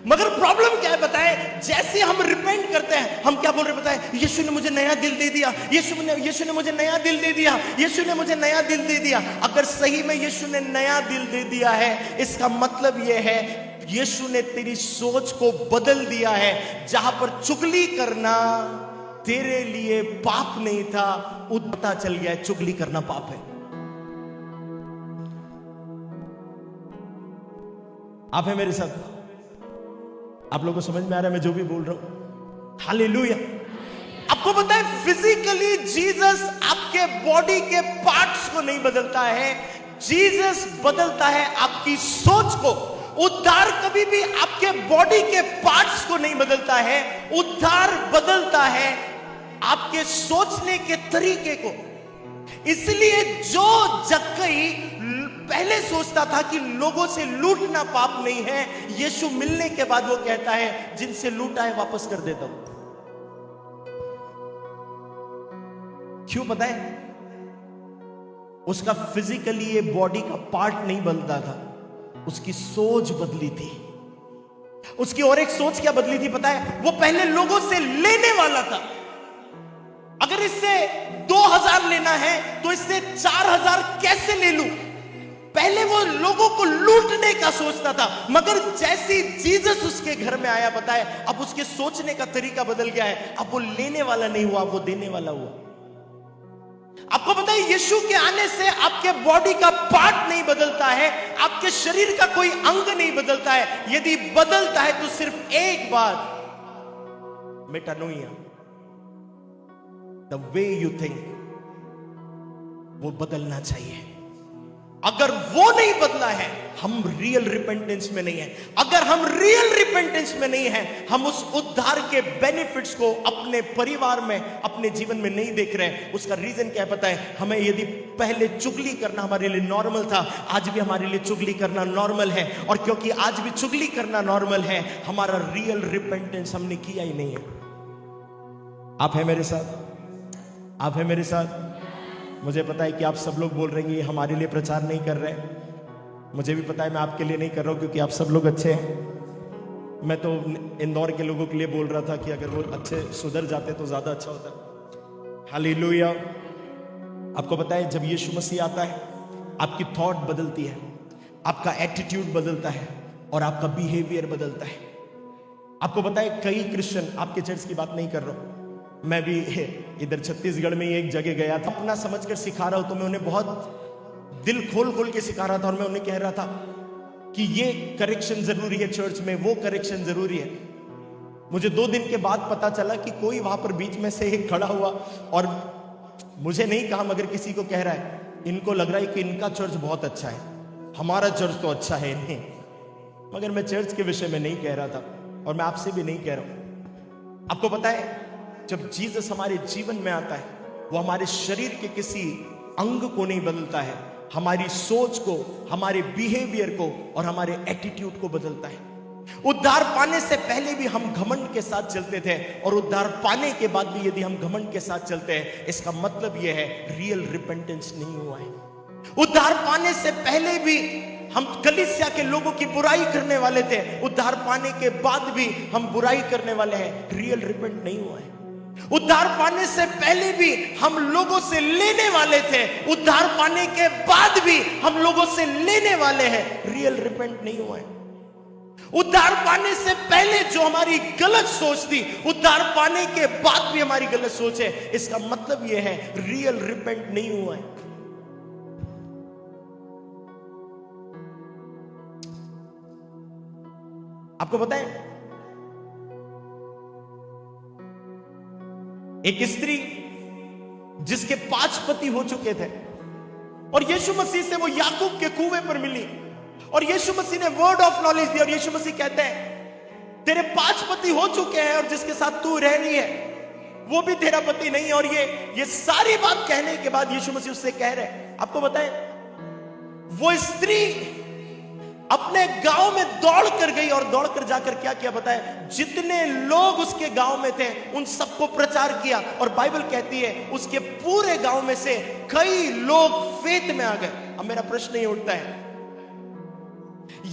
मगर प्रॉब्लम क्या है बताए? जैसे हम रिपेंट करते हैं, हम क्या बोल रहे बताए? यीशु ने मुझे नया दिल दे दिया, यीशु ने मुझे नया दिल दे दिया, यीशु ने मुझे नया दिल दे दिया। अगर सही में यीशु ने नया दिल दे दिया है, इसका मतलब यह है यीशु ने तेरी सोच को बदल दिया है। जहां पर चुगली करना तेरे लिए पाप नहीं था, पता चल गया है चुगली करना पाप है। आप है मेरे साथ? आप लोगों को समझ में आ रहा है मैं जो भी बोल रहा हूं? हालेलुया। आपको पता है फिजिकली जीसस आपके बॉडी के पार्ट्स को नहीं बदलता है, जीसस बदलता है आपकी सोच को। उद्धार कभी भी आपके बॉडी के पार्ट्स को नहीं बदलता है, उद्धार बदलता है आपके सोचने के तरीके को। इसलिए जो जक्कई पहले सोचता था कि लोगों से लूटना पाप नहीं है, यीशु मिलने के बाद वो कहता है जिनसे लूटा है वापस कर देता हूं। क्यों पता है? उसका फिजिकली ये बॉडी का पार्ट नहीं बदलता था, उसकी सोच बदली थी। उसकी और एक सोच क्या बदली थी पता है? वो पहले लोगों से लेने वाला था। अगर इससे 2000 लेना है तो इससे 4000 कैसे ले लूं? पहले वो लोगों को लूटने का सोचता था, मगर जैसे जीसस उसके घर में आया पता है, अब उसके सोचने का तरीका बदल गया है। अब वो लेने वाला नहीं हुआ, वो देने वाला हुआ। आपको पता है यीशु के आने से आपके बॉडी का पार्ट नहीं बदलता है, आपके शरीर का कोई अंग नहीं बदलता है। यदि बदलता है तो सिर्फ एक बात, मेटानोइया, द वे यू थिंक, वो बदलना चाहिए। अगर वो नहीं बदला है, हम रियल रिपेंटेंस में नहीं है। अगर हम रियल रिपेंटेंस में नहीं है, हम उस उद्धार के बेनिफिट्स को अपने परिवार में, अपने जीवन में नहीं देख रहे हैं। उसका रीजन क्या है पता है? हमें यदि पहले चुगली करना हमारे लिए नॉर्मल था, आज भी हमारे लिए चुगली करना नॉर्मल है। और क्योंकि आज भी चुगली करना नॉर्मल है, हमारा रियल रिपेंटेंस हमने किया ही नहीं है। आप है मेरे साथ? आप है मेरे साथ? मुझे पता है कि आप सब लोग बोल रहे हैं ये हमारे लिए प्रचार नहीं कर रहे हैं। मुझे भी पता है मैं आपके लिए नहीं कर रहा हूं, क्योंकि आप सब लोग अच्छे हैं। मैं तो इंदौर के लोगों के लिए बोल रहा था कि अगर वो अच्छे सुधर जाते तो ज्यादा अच्छा होता। हालेलुया। आपको पता है जब यीशु मसीह आता है, आपकी थॉट बदलती है, आपका एटीट्यूड बदलता है और आपका बिहेवियर बदलता है। आपको पता है कई क्रिश्चियन, आपके चर्च की बात नहीं कर रहा हूं, मैं भी इधर छत्तीसगढ़ में एक जगह गया था, अपना समझकर सिखा रहा हूं, तो मैं उन्हें बहुत दिल खोल खोल के सिखा रहा था। और मैं उन्हें कह रहा था कि ये करेक्शन जरूरी है चर्च में, वो करेक्शन जरूरी है। मुझे 2 दिन के बाद पता चला कि कोई वहां पर बीच में से एक खड़ा हुआ और मुझे नहीं कहा मगर किसी को कह रहा है, इनको लग रहा है कि इनका चर्च बहुत अच्छा है, हमारा चर्च तो अच्छा है नहीं। मगर मैं चर्च के विषय में नहीं कह रहा था और मैं आपसे भी नहीं कह रहा हूं। आपको पता है जब जीसस हमारे जीवन में आता है, वो हमारे शरीर के किसी अंग को नहीं बदलता है, हमारी सोच को, हमारे बिहेवियर को और हमारे एटीट्यूड को बदलता है। उद्धार पाने से पहले भी हम घमंड के साथ चलते थे, और उद्धार पाने के बाद भी यदि हम घमंड के साथ चलते हैं, इसका मतलब यह है रियल रिपेंटेंस नहीं हुआ है। उद्धार पाने से पहले भी हम कलीसिया के लोगों की बुराई करने वाले थे, उद्धार पाने के बाद भी हम बुराई करने वाले हैं, रियल रिपेंट नहीं हुआ है। उद्धार पाने से पहले भी हम लोगों से लेने वाले थे, उद्धार पाने के बाद भी हम लोगों से लेने वाले हैं, रियल रिपेंट नहीं हुआ है। उद्धार पाने से पहले जो हमारी गलत सोच थी, उद्धार पाने के बाद भी हमारी गलत सोच है, इसका मतलब यह है रियल रिपेंट नहीं हुआ है। आपको पता है एक स्त्री जिसके 5 पति हो चुके थे और यीशु मसीह से वो याकूब के कुएं पर मिली, और यीशु मसीह ने वर्ड ऑफ नॉलेज दी, और यीशु मसीह कहते हैं तेरे 5 पति हो चुके हैं और जिसके साथ तू रह रही है वो भी तेरा पति नहीं है। और ये सारी बात कहने के बाद यीशु मसीह उससे कह रहे हैं, आपको बताएं वो स्त्री अपने गांव में दौड़ कर गई और दौड़ कर जाकर क्या किया बताए, जितने लोग उसके गांव में थे उन सबको प्रचार किया, और बाइबल कहती है उसके पूरे गांव में से कई लोग फेथ में आ गए। अब मेरा प्रश्न ये उठता है,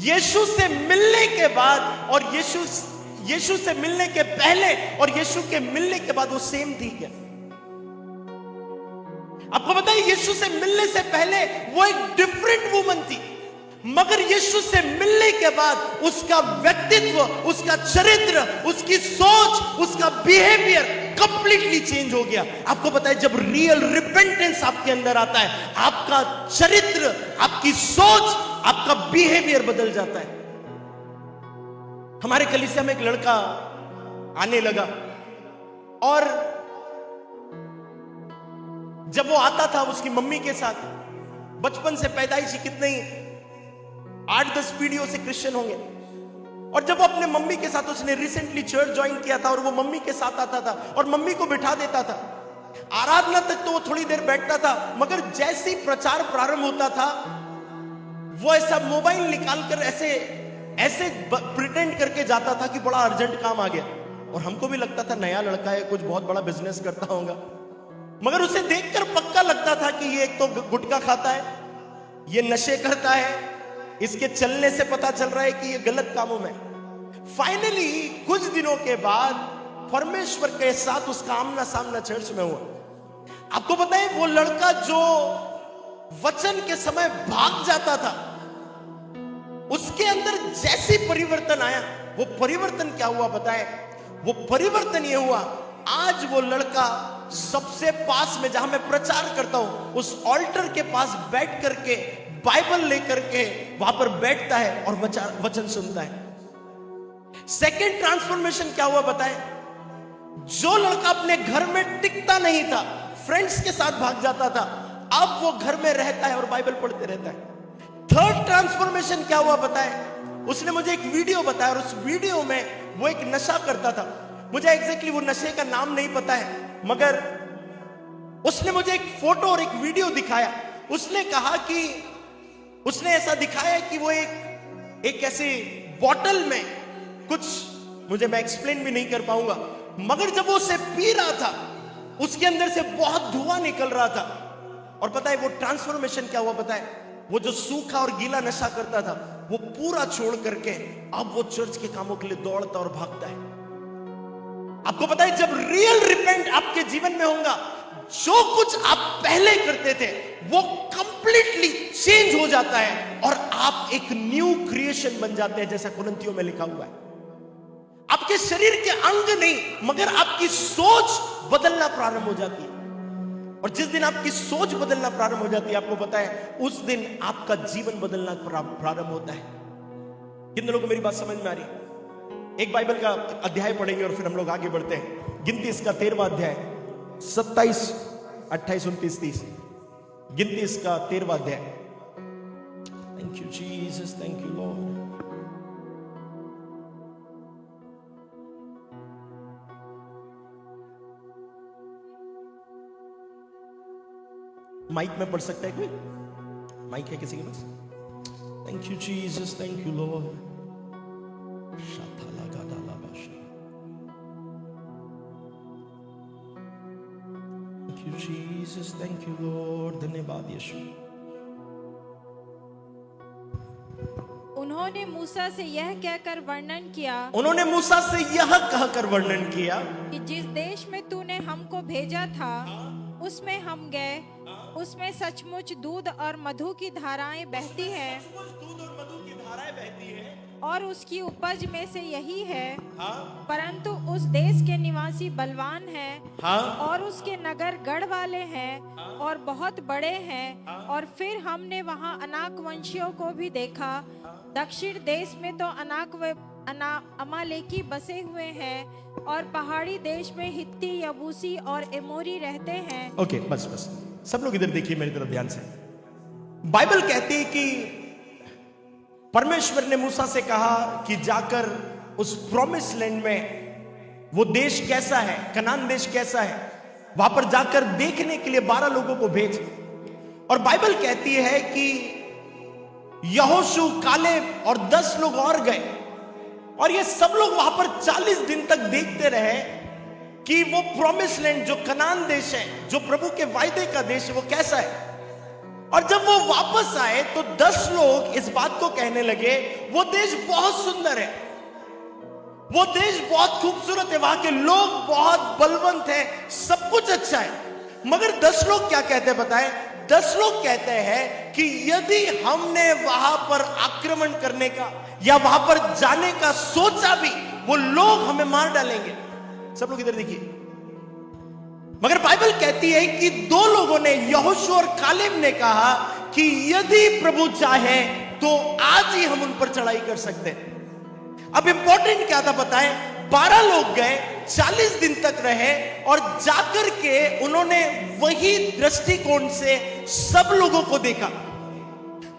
यीशु से मिलने के बाद और यीशु से मिलने के पहले और यीशु के मिलने के बाद वो सेम थी क्या? आपको पता है यीशु से मिलने से पहले वो एक डिफरेंट वुमन थी, मगर यीशु से मिलने के बाद उसका व्यक्तित्व, उसका चरित्र, उसकी सोच, उसका बिहेवियर कंप्लीटली चेंज हो गया। आपको पता है जब रियल रिपेंटेंस आपके अंदर आता है, आपका चरित्र, आपकी सोच, आपका बिहेवियर बदल जाता है। हमारे कलीसिया में एक लड़का आने लगा और जब वो आता था उसकी मम्मी के साथ, बचपन से पैदाइशी कितने ही 8-10 पीढ़ियों से क्रिश्चियन होंगे, और जब वो अपने मम्मी के साथ, उसने रिसेंटली चर्च ज्वाइन किया था और वो मम्मी के साथ आता था और मम्मी को बिठा देता था, आराधना तक तो वो थोड़ी देर बैठता था, मगर जैसे ही प्रचार प्रारंभ होता था वो ऐसा मोबाइल निकालकर ऐसे ऐसे प्रिटेंड करके जाता था कि बड़ा अर्जेंट काम आ गया, और हमको भी लगता था नया लड़का है, कुछ बहुत बड़ा बिजनेस करता होगा, मगर उसे देखकर पक्का लगता था कि ये एक तो गुटखा खाता है, ये नशे करता है, इसके चलने से पता चल रहा है कि ये गलत कामों में। फाइनली कुछ दिनों के बाद परमेश्वर के साथ उसका आमना सामना चर्च में हुआ। आपको पता है वो लड़का जो वचन के समय भाग जाता था, उसके अंदर जैसी परिवर्तन आया, वो परिवर्तन क्या हुआ पता है? वो परिवर्तन ये हुआ, आज वो लड़का सबसे पास में जहां मैं प्रचार करता हूं उस ऑल्टर के पास बैठ करके बाइबल लेकर के वहां पर बैठता है और वचन सुनता है। सेकेंड ट्रांसफॉर्मेशन क्या हुआ बताएं? जो लड़का अपने घर में टिकता नहीं था, फ्रेंड्स के साथ भाग जाता था, अब वो घर में रहता है और बाइबल पढ़ते रहता है। थर्ड ट्रांसफॉर्मेशन क्या हुआ बताएं? उसने मुझे एक वीडियो बताया और उस वीडियो में वो एक नशा करता था। मुझे एग्जैक्टली वो नशे का नाम नहीं पता है, मगर उसने मुझे एक फोटो और एक वीडियो दिखाया। उसने कहा कि उसने ऐसा दिखाया कि वो एक ऐसी बॉटल में कुछ, मुझे मैं एक्सप्लेन भी नहीं कर पाऊंगा, मगर जब वो उसे पी रहा था उसके अंदर से बहुत धुआं निकल रहा था। और पता है वो ट्रांसफॉर्मेशन क्या हुआ पता है? वो जो सूखा और गीला नशा करता था वो पूरा छोड़ करके अब वो चर्च के कामों के लिए दौड़ता और भागता है। आपको पता है जब रियल रिपेंट आपके जीवन में होगा, जो कुछ आप पहले करते थे वो कंप्लीटली चेंज हो जाता है और आप एक न्यू क्रिएशन बन जाते हैं, जैसा कुरिन्थियों में लिखा हुआ है। आपके शरीर के अंग नहीं, मगर आपकी सोच बदलना प्रारंभ हो जाती है। और जिस दिन आपकी सोच बदलना प्रारंभ हो जाती है, आपको पता है उस दिन आपका जीवन बदलना प्रारंभ होता है। किन लोगों को मेरी बात समझ में आ रही है? एक बाइबल का अध्याय पढ़ेंगे और फिर हम लोग आगे बढ़ते हैं। गिनती इसका 13वां अध्याय 27, 28, 29, 30। गिनती इसका 13वां अध्याय। Thank you Jesus, thank you Lord. Mic में पढ़ सकता है कोई? माइक है किसी के पास? Thank you Jesus, thank you Lord. Thank you Jesus, thank you Lord, धन्यवाद यीशु। उन्होंने मूसा से यह कहकर वर्णन किया, उन्होंने मूसा से यह कहकर वर्णन किया कि जिस देश में तूने हमको भेजा था उसमें हम गए, उसमें सचमुच दूध और मधु की धाराएं बहती हैं, दूध और मधु की धाराएं बहती हैं, और उसकी उपज में से यही है। हाँ? परंतु उस देश के निवासी बलवान हैं, हाँ? और उसके नगर गढ़ वाले हैं, हाँ? और बहुत बड़े हैं। हाँ? और फिर हमने वहाँ अनाक वंशियों को भी देखा। दक्षिण देश में तो अमालेकी बसे हुए हैं, और पहाड़ी देश में हित्ती, यबूसी और एमोरी रहते हैं। ओके, बस बस सब लोग इधर देखिए मेरी तरफ ध्यान से। बाइबल कहती है कि परमेश्वर ने मूसा से कहा कि जाकर उस प्रॉमिस लैंड में, वो देश कैसा है, कनान देश कैसा है, वहां पर जाकर देखने के लिए 12 लोगों को भेज। और बाइबल कहती है कि यहोशू, कालेब और 10 लोग और गए, और ये सब लोग वहां पर 40 दिन तक देखते रहे कि वो प्रॉमिस लैंड, जो कनान देश है, जो प्रभु के वायदे का देश है, वो कैसा है। और जब वो वापस आए तो 10 लोग इस बात को कहने लगे, वो देश बहुत सुंदर है, वो देश बहुत खूबसूरत है, वहां के लोग बहुत बलवंत हैं, सब कुछ अच्छा है। मगर 10 लोग क्या कहते हैं बताएं? 10 लोग कहते हैं कि यदि हमने वहां पर आक्रमण करने का या वहां पर जाने का सोचा भी, वो लोग हमें मार डालेंगे। सब लोग इधर देखिए। मगर बाइबल कहती है कि 2 लोगों ने, यहोशू और कालेब ने कहा कि यदि प्रभु चाहे तो आज ही हम उन पर चढ़ाई कर सकते हैं। अब इंपॉर्टेंट क्या था बताएं? 12 लोग गए, 40 दिन तक रहे और जाकर के उन्होंने वही दृष्टिकोण से सब लोगों को देखा।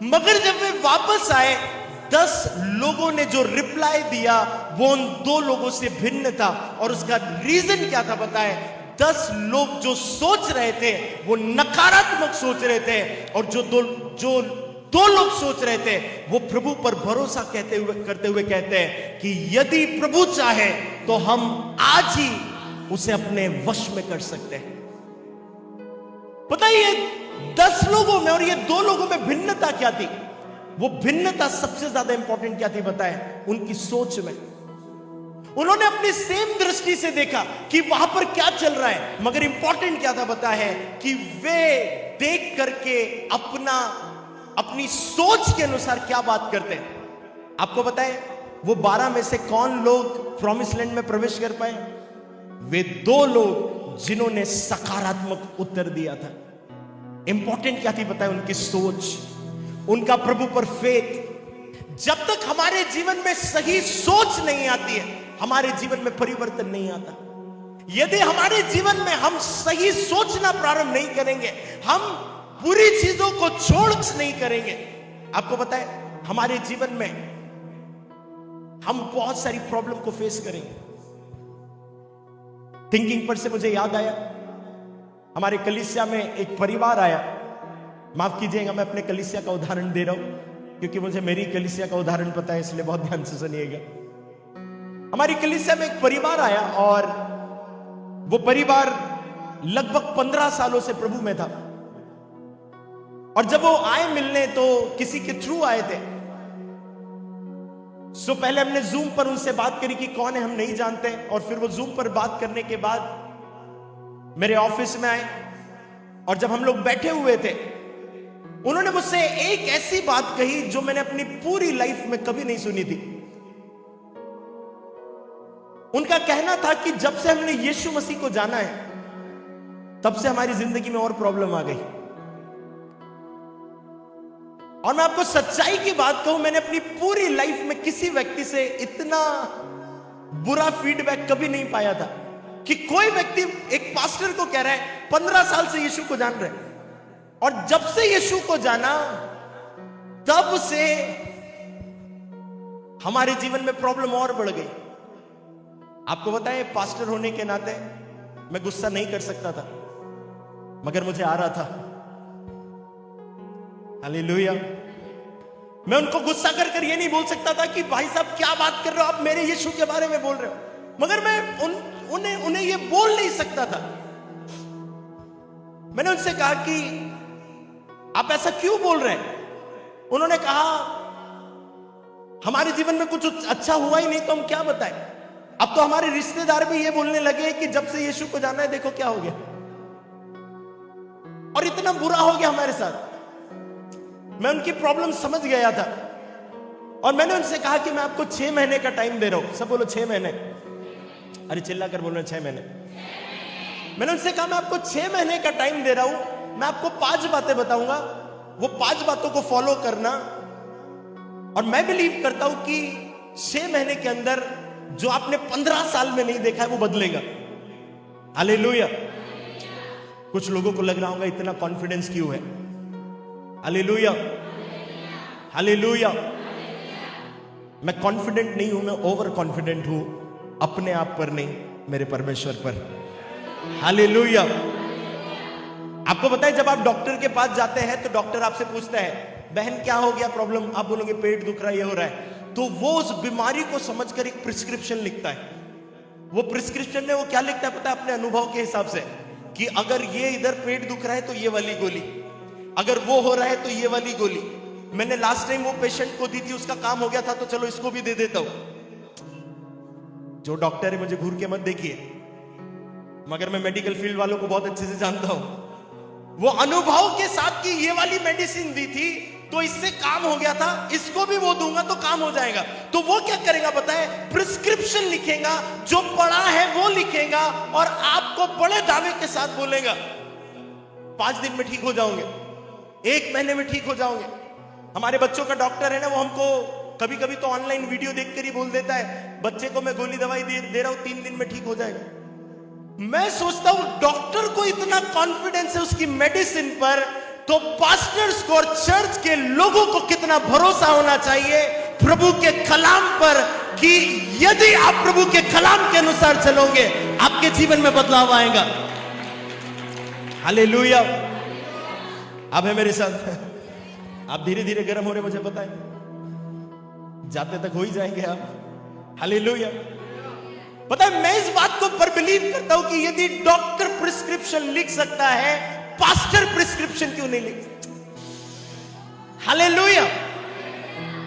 मगर जब वे वापस आए, 10 लोगों ने जो रिप्लाई दिया वो उन 2 लोगों से भिन्न था। और उसका रीजन क्या था पता है? 10 लोग जो सोच रहे थे वो नकारात्मक सोच रहे थे, और जो दो लोग सोच रहे थे वो प्रभु पर भरोसा करते हुए कहते हैं कि यदि प्रभु चाहे तो हम आज ही उसे अपने वश में कर सकते हैं। पता है ये 10 लोगों में और ये 2 लोगों में भिन्नता क्या थी? वो भिन्नता सबसे ज्यादा इंपॉर्टेंट क्या थी बताएं? उनकी सोच में। उन्होंने अपनी सेम दृष्टि से देखा कि वहां पर क्या चल रहा है, मगर इंपॉर्टेंट क्या था पता है? कि वे देख करके अपनी सोच के अनुसार क्या बात करते हैं। आपको पता है वो 12 में से कौन लोग प्रॉमिस लैंड में प्रवेश कर पाए? वे 2 लोग जिन्होंने सकारात्मक उत्तर दिया था। इंपॉर्टेंट क्या थी पता है? उनकी सोच, उनका प्रभु पर फेथ। जब तक हमारे जीवन में सही सोच नहीं आती है, हमारे जीवन में परिवर्तन नहीं आता। यदि हमारे जीवन में हम सही सोचना प्रारंभ नहीं करेंगे, हम बुरी चीजों को छोड़ नहीं करेंगे, आपको पता है हमारे जीवन में हम बहुत सारी प्रॉब्लम को फेस करेंगे। थिंकिंग पर से मुझे याद आया, हमारे कलीसिया में एक परिवार आया। माफ कीजिएगा मैं अपने कलीसिया का उदाहरण दे रहा हूं क्योंकि मुझे मेरी कलीसिया का उदाहरण पता है, इसलिए बहुत ध्यान से सुनिएगा। हमारी कलीसिया में एक परिवार आया और वो परिवार लगभग 15 सालों से प्रभु में था। और जब वो आए मिलने तो किसी के थ्रू आए थे। सो पहले हमने जूम पर उनसे बात करी कि कौन है, हम नहीं जानते। और फिर वो जूम पर बात करने के बाद मेरे ऑफिस में आए और जब हम लोग बैठे हुए थे, उन्होंने मुझसे एक ऐसी बात कही जो मैंने अपनी पूरी लाइफ में कभी नहीं सुनी थी। उनका कहना था कि जब से हमने यीशु मसीह को जाना है, तब से हमारी जिंदगी में और प्रॉब्लम आ गई। और मैं आपको सच्चाई की बात कहूं, मैंने अपनी पूरी लाइफ में किसी व्यक्ति से इतना बुरा फीडबैक कभी नहीं पाया था कि कोई व्यक्ति एक पास्टर को कह रहा है 15 साल से यीशु को जान रहे, और जब से यीशु को जाना तब से हमारे जीवन में प्रॉब्लम और बढ़ गई। आपको बताएं, पास्टर होने के नाते मैं गुस्सा नहीं कर सकता था, मगर मुझे आ रहा था। हालेलुया। मैं उनको गुस्सा कर कर ये नहीं बोल सकता था कि भाई साहब क्या बात कर रहे हो आप, मेरे यीशु के बारे में बोल रहे हो, मगर मैं उन्हें ये बोल नहीं सकता था। मैंने उनसे कहा कि आप ऐसा क्यों बोल रहे हैं? उन्होंने कहा हमारे जीवन में कुछ अच्छा हुआ ही नहीं तो हम क्या बताएं। अब तो हमारे रिश्तेदार भी ये बोलने लगे कि जब से यीशु को जाना है देखो क्या हो गया, और इतना बुरा हो गया हमारे साथ। मैं उनकी प्रॉब्लम समझ गया था और मैंने उनसे कहा कि मैं आपको 6 महीने का टाइम दे रहा हूं। सब बोलो 6 महीने। अरे चिल्ला कर बोल रहे 6 महीने। मैंने उनसे कहा मैं आपको 6 महीने का टाइम दे रहा हूं, मैं आपको 5 बातें बताऊंगा, वो 5 बातों को फॉलो करना, और मैं बिलीव करता हूं कि 6 महीने के अंदर जो आपने 15 साल में नहीं देखा है वो बदलेगा। हालेलुया। कुछ लोगों को लग रहा होगा इतना कॉन्फिडेंस क्यों है। Hallelujah, hallelujah. मैं कॉन्फिडेंट नहीं हूं, मैं ओवर कॉन्फिडेंट हूं, अपने आप पर नहीं, मेरे परमेश्वर पर। हालेलुया। आपको पता है जब आप डॉक्टर के पास जाते हैं तो डॉक्टर आपसे पूछता है बहन क्या हो गया प्रॉब्लम, आप बोलोगे पेट दुख रहा है, ये हो रहा है, तो वो उस बीमारी को समझकर एक प्रिस्क्रिप्शन लिखता है। वो प्रिस्क्रिप्शन में वो क्या लिखता है पता है? अपने अनुभव के हिसाब से कि अगर ये इधर पेट दुख रहा है तो ये वाली गोली, अगर वो हो रहा है तो ये वाली गोली। मैंने लास्ट टाइम वो पेशेंट को दी थी, उसका काम हो गया था, तो चलो इसको भी दे देता हूं। जो डॉक्टर है मुझे घूर के मत देखिए, मगर मैं मेडिकल फील्ड वालों को बहुत अच्छे से जानता हूं। वो अनुभव के साथ कि ये वाली मेडिसिन दी थी तो इससे काम हो गया था, इसको भी वो दूंगा तो काम हो जाएगा। तो वो क्या करेगा पता है? प्रिस्क्रिप्शन लिखेगा, जो पढ़ा है वो लिखेगा और आपको बड़े दावे के साथ बोलेगा 5 दिन में ठीक हो जाओगे, 1 महीने में ठीक हो जाओगे। हमारे बच्चों का डॉक्टर है ना, वो हमको कभी कभी तो ऑनलाइन वीडियो देखकर ही बोल देता है बच्चे को मैं गोली दवाई दे रहा हूं 3 दिन में ठीक हो जाएगा। मैं सोचता हूं डॉक्टर को इतना कॉन्फिडेंस है उसकी मेडिसिन पर, तो पास्टर्स को और चर्च के लोगों को कितना भरोसा होना चाहिए प्रभु के कलाम पर कि यदि आप प्रभु के कलाम के अनुसार चलोगे आपके जीवन में बदलाव आएगा। हालेलुया। आप है मेरे साथ? आप धीरे धीरे गर्म हो रहे, मुझे पता है, जाते तक हो ही जाएंगे आप। हालेलुया। पता है मैं इस बात को पर बिलीव करता हूं कि यदि डॉक्टर प्रिस्क्रिप्शन लिख सकता है, पास्टर प्रिस्क्रिप्शन क्यों नहीं लिख सकता? हालेलुया।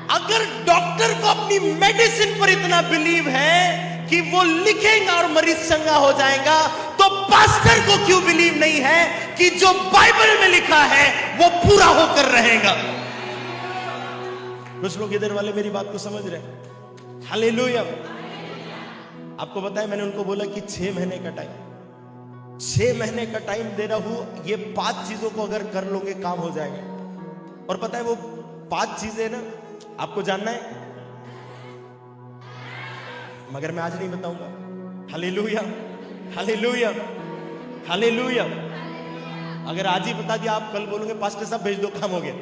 अगर डॉक्टर को अपनी मेडिसिन पर इतना बिलीव है कि वो लिखेगा और मरीज चंगा हो जाएगा, तो पास्टर को क्यों बिलीव नहीं है कि जो बाइबल में लिखा है वो पूरा होकर रहेगा? कुछ लोग इधर वाले मेरी बात को समझ रहे हैं। हालेलुया। आपको पता है मैंने उनको बोला कि 6 महीने का टाइम, 6 महीने का टाइम दे रहा हूं, ये 5 चीजों को अगर कर लोगे काम हो जाएगा। और पता है वो 5 चीजें ना, आपको जानना है, मगर मैं आज नहीं बताऊंगा। Hallelujah, hallelujah, hallelujah. अगर आज ही बता दिया आप कल बोलोगे पास्टर साहब भेज दो, काम हो गया।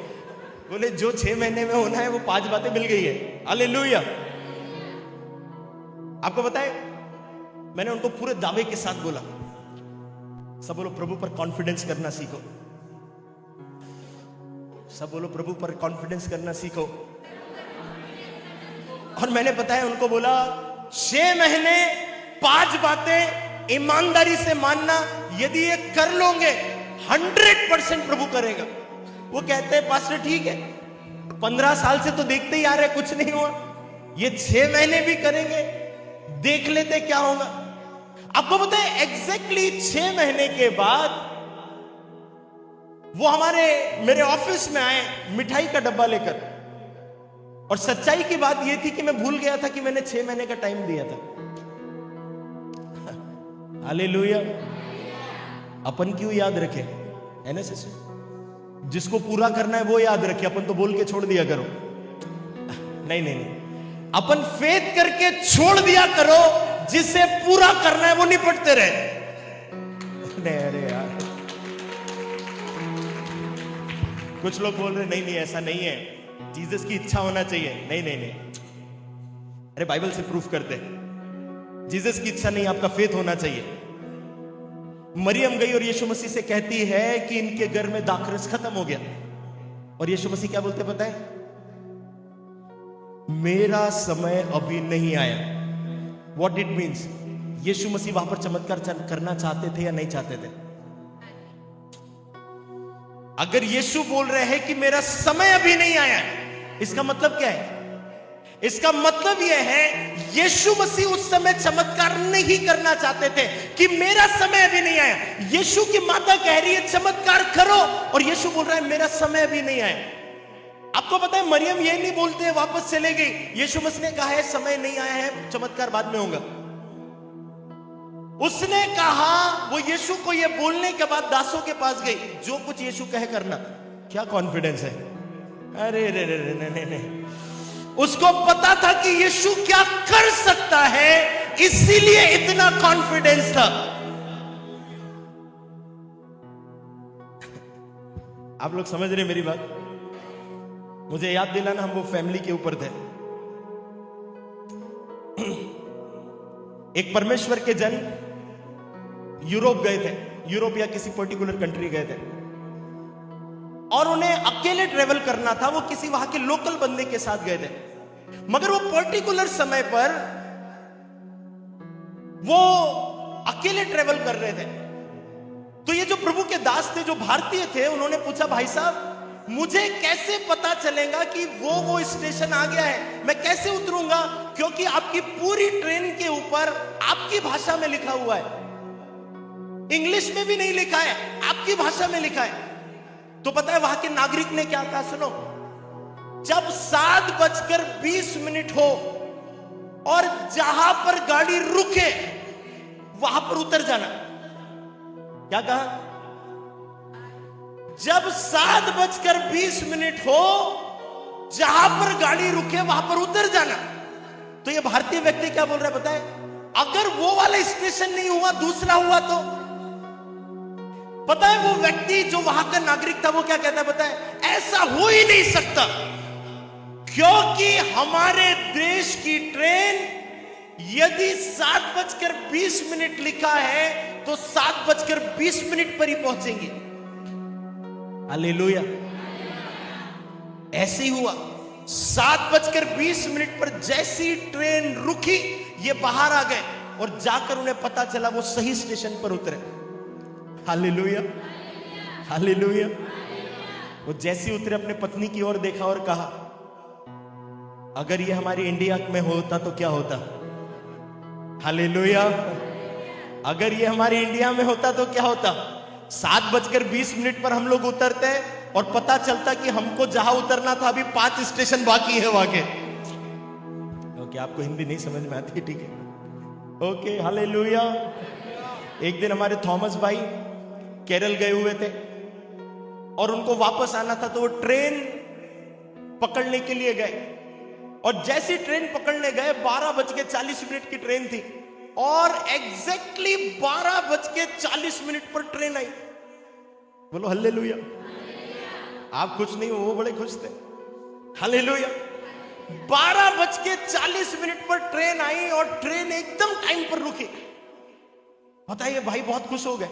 बोले जो 6 महीने में होना है वो 5 बातें मिल गई है। हालेलुया। आपको पता है मैंने उनको पूरे दावे के साथ बोला, सब बोलो प्रभु पर कॉन्फिडेंस करना सीखो, सब बोलो प्रभु पर कॉन्फिडेंस करना सीखो। और मैंने पता है उनको बोला 6 महीने 5 बातें ईमानदारी से मानना, यदि ये कर लोगे 100% प्रभु करेगा। वो कहते हैं पास्टर ठीक है, 15 साल से तो देखते ही आ रहे कुछ नहीं हुआ, ये 6 महीने भी करेंगे, देख लेते क्या होगा। आपको पता है एग्जैक्टली 6 महीने के बाद वो मेरे ऑफिस में आए मिठाई का डब्बा लेकर, और सच्चाई की बात यह थी कि मैं भूल गया था कि मैंने 6 महीने का टाइम दिया था। हालेलुया। अपन क्यों याद रखे? है ना सिस्टर? जिसको पूरा करना है वो याद रखे, अपन तो बोल के छोड़ दिया करो। नहीं नहीं नहीं, अपन फेथ करके छोड़ दिया करो, जिसे पूरा करना है वो निपटते रहे। नहीं अरे यार, कुछ लोग बोल रहे नहीं नहीं ऐसा नहीं है, जीसस की इच्छा होना चाहिए। नहीं नहीं नहीं, अरे बाइबल से प्रूफ करते, जीसस की इच्छा नहीं, आपका फेथ होना चाहिए। मरियम गई और यीशु मसीह से कहती है कि इनके घर में दाखरस खत्म हो गया, और यीशु मसीह क्या बोलते पता है? मेरा समय अभी नहीं आया। What it means? यीशु मसीह वहां पर चमत्कार करना चाहते थे या नहीं चाहते थे? अगर यीशु बोल रहे हैं कि मेरा समय अभी नहीं आया, इसका मतलब क्या है? इसका मतलब यह है यीशु मसीह उस समय चमत्कार नहीं करना चाहते थे कि मेरा समय अभी नहीं आया। यीशु की माता कह रही है चमत्कार करो, और यीशु बोल रहा है मेरा समय अभी नहीं आया। आपको पता है मरियम ये नहीं बोलते वापस चले गई, यीशु मसीह ने कहा है समय नहीं आया है, चमत्कार बाद में होगा। उसने कहा, वो यीशु को ये बोलने के बाद दासों के पास गई, जो कुछ यीशु कहे करना। क्या कॉन्फिडेंस है! अरे रे रे रे नहीं, उसको पता था कि यीशु क्या कर सकता है, इसीलिए इतना कॉन्फिडेंस था। आप लोग समझ रहे मेरी बात? मुझे याद दिलाना, हम वो फैमिली के ऊपर थे। एक परमेश्वर के जन यूरोप गए थे, यूरोप या किसी पर्टिकुलर कंट्री गए थे, और उन्हें अकेले ट्रेवल करना था। वो किसी वहां के लोकल बंदे के साथ गए थे, मगर वो पर्टिकुलर समय पर वो अकेले ट्रेवल कर रहे थे। तो ये जो प्रभु के दास थे, जो भारतीय थे, उन्होंने पूछा भाई साहब मुझे कैसे पता चलेगा कि वो स्टेशन आ गया है, मैं कैसे उतरूंगा? क्योंकि आपकी पूरी ट्रेन के ऊपर आपकी भाषा में लिखा हुआ है, इंग्लिश में भी नहीं लिखा है, आपकी भाषा में लिखा है। तो पता है वहां के नागरिक ने क्या कहा? सुनो, जब 7:20 हो और जहां पर गाड़ी रुके वहां पर उतर जाना। क्या कहा? जब 7:20 हो जहां पर गाड़ी रुके वहां पर उतर जाना। तो ये भारतीय व्यक्ति क्या बोल रहा है बताए, अगर वो वाला स्टेशन नहीं हुआ दूसरा हुआ तो? पता है वो व्यक्ति जो वहां का नागरिक था वो क्या कहता है बताए, ऐसा हो ही नहीं सकता, क्योंकि हमारे देश की ट्रेन यदि 7:20 लिखा है तो 7:20 पर ही पहुंचेंगी। हालेलुया। ऐसे ही हुआ, 7:20 पर जैसी ट्रेन रुकी ये बाहर आ गए और जाकर उन्हें पता चला वो सही स्टेशन पर उतरे। Hallelujah, hallelujah. वो जैसे उतरे अपने पत्नी की ओर देखा और कहा, अगर ये हमारी इंडिया में होता तो क्या होता? हालेलुया। अगर ये हमारी इंडिया में होता तो क्या होता? 7:20 पर हम लोग उतरते और पता चलता कि हमको जहां उतरना था अभी 5 स्टेशन बाकी है वहां के। ओके, आपको हिंदी नहीं समझ में आती, ठीक है, ओके, हालेलुया। एक दिन हमारे थॉमस भाई केरल गए हुए थे और उनको वापस आना था, तो वो ट्रेन पकड़ने के लिए गए और जैसी ट्रेन पकड़ने गए 12:40 की ट्रेन थी और एग्जैक्टली 12:40 पर ट्रेन आई। बोलो हालेलुया। आप खुश नहीं हो, वो बड़े खुश थे। हालेलुया। 12:40 पर ट्रेन आई और ट्रेन एकदम टाइम पर रुकी। बताइए, भाई बहुत खुश हो गए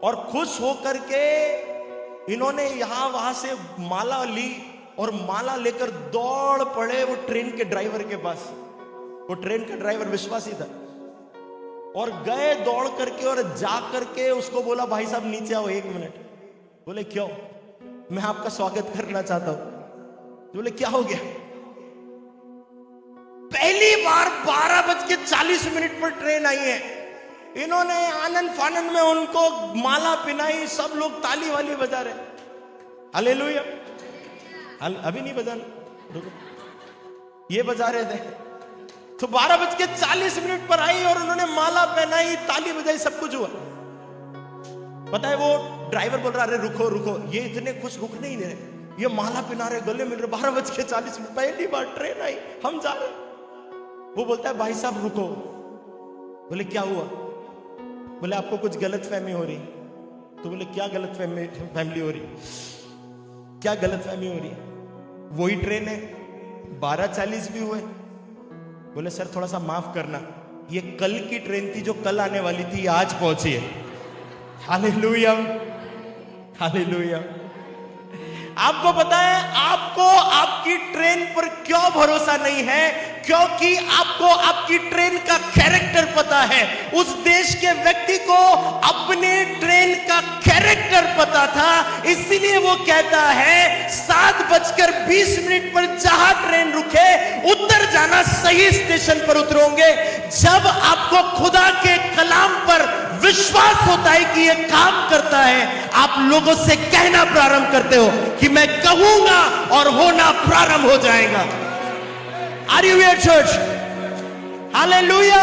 और खुश होकर के इन्होंने यहां वहां से माला ली और माला लेकर दौड़ पड़े वो ट्रेन के ड्राइवर के पास। वो ट्रेन का ड्राइवर विश्वासी था और गए दौड़ करके और जा करके उसको बोला, भाई साहब नीचे आओ 1 मिनट। बोले क्यों? मैं आपका स्वागत करना चाहता हूं। बोले क्या हो गया? पहली बार 12:40 पर ट्रेन आई है। इन्होंने आनंद फानंद में उनको माला पिनाई, सब लोग ताली वाली बजा रहे। हालेलुया। अभी नहीं बजाना, रुको, ये बजा रहे थे। तो 12:40 पर आई और उन्होंने माला पहनाई, ताली बजाई, सब कुछ हुआ। पता है वो ड्राइवर बोल रहा, अरे रुको रुको, ये इतने खुश रुक नहीं रहे, ये माला पिना रहे, गले मिल रहे। 12:40 पहली बार ट्रेन आई, हम जा रहे। वो बोलता है, भाई साहब रुको। बोले क्या हुआ? बोले आपको कुछ गलत फहमी हो रही। तो बोले क्या गलत फैमिली हो रही? क्या गलत फहमी हो रही? वही ट्रेन है, 12:40 भी हुए। बोले सर थोड़ा सा माफ करना, ये कल की ट्रेन थी जो कल आने वाली थी, आज पहुंची है। Hallelujah, hallelujah. आपको पता है आपको आपकी ट्रेन पर क्यों भरोसा नहीं है? क्योंकि आपको आपकी ट्रेन का कैरेक्टर पता है। उस देश के व्यक्ति को अपने ट्रेन का कैरेक्टर पता था, इसीलिए वो कहता है 7:20 पर जहां ट्रेन रुके उतर जाना, सही स्टेशन पर उतरोगे। जब आपको खुदा के कलाम पर विश्वास होता है कि ये काम करता है, आप लोगों से कहना प्रारंभ करते हो कि मैं कहूंगा और होना प्रारंभ हो जाएगा। Are you here church? Hallelujah.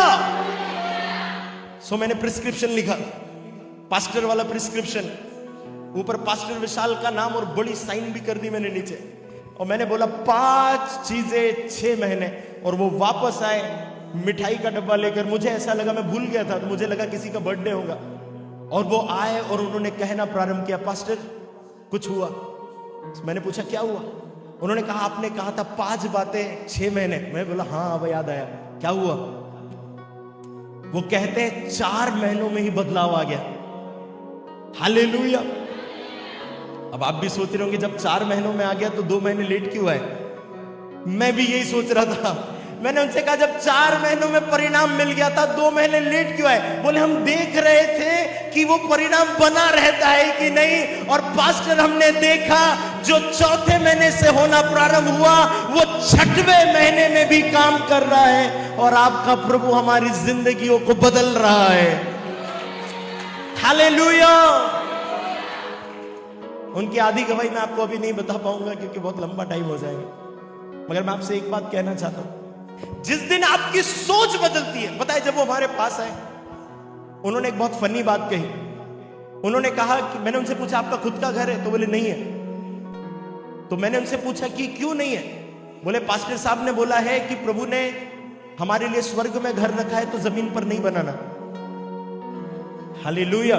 So मैंने प्रिस्क्रिप्शन लिखा, पास्टर वाला प्रिस्क्रिप्शन, ऊपर पास्टर विशाल का नाम और बड़ी साइन भी कर दी मैंने नीचे। और मैंने बोला 5 चीजें 6 महीने। और वो वापस आए मिठाई का डब्बा लेकर। मुझे ऐसा लगा, मैं भूल गया था, तो मुझे लगा किसी का बर्थडे होगा। और वो आए और उन्होंने कहना प्रारंभ किया, पास्टर कुछ हुआ? मैंने पूछा क्या हुआ? उन्होंने कहा आपने कहा था 5 बातें 6 महीने। मैं बोला हाँ अब याद आया। क्या हुआ? वो कहते हैं 4 महीनों में ही बदलाव आ गया। हालेलुया। अब आप भी सोच रहे होंगे जब 4 महीनों में आ गया तो 2 महीने लेट क्यों आए? मैं भी यही सोच रहा था। मैंने उनसे कहा जब 4 महीनों में परिणाम मिल गया था 2 महीने लेट क्यों आए? बोले हम देख रहे थे कि वो परिणाम बना रहता है कि नहीं। और पास्टर हमने देखा जो 4थे महीने से होना प्रारंभ हुआ वो 6वें महीने में भी काम कर रहा है। और आपका प्रभु हमारी जिंदगियों को बदल रहा है। हालेलुया। उनकी आधी गवाही मैं आपको अभी नहीं बता पाऊंगा क्योंकि बहुत लंबा टाइम हो जाएगा, मगर मैं आपसे एक बात कहना चाहता हूं। जिस दिन आपकी सोच बदलती है, पता है जब वो हमारे पास आए उन्होंने एक बहुत फनी बात कही। उन्होंने कहा कि मैंने उनसे पूछा आपका खुद का घर है? तो बोले नहीं है। तो मैंने उनसे पूछा कि क्यों नहीं है? बोले पास्टर साहब ने बोला है कि प्रभु ने हमारे लिए स्वर्ग में घर रखा है तो जमीन पर नहीं बनाना। Hallelujah,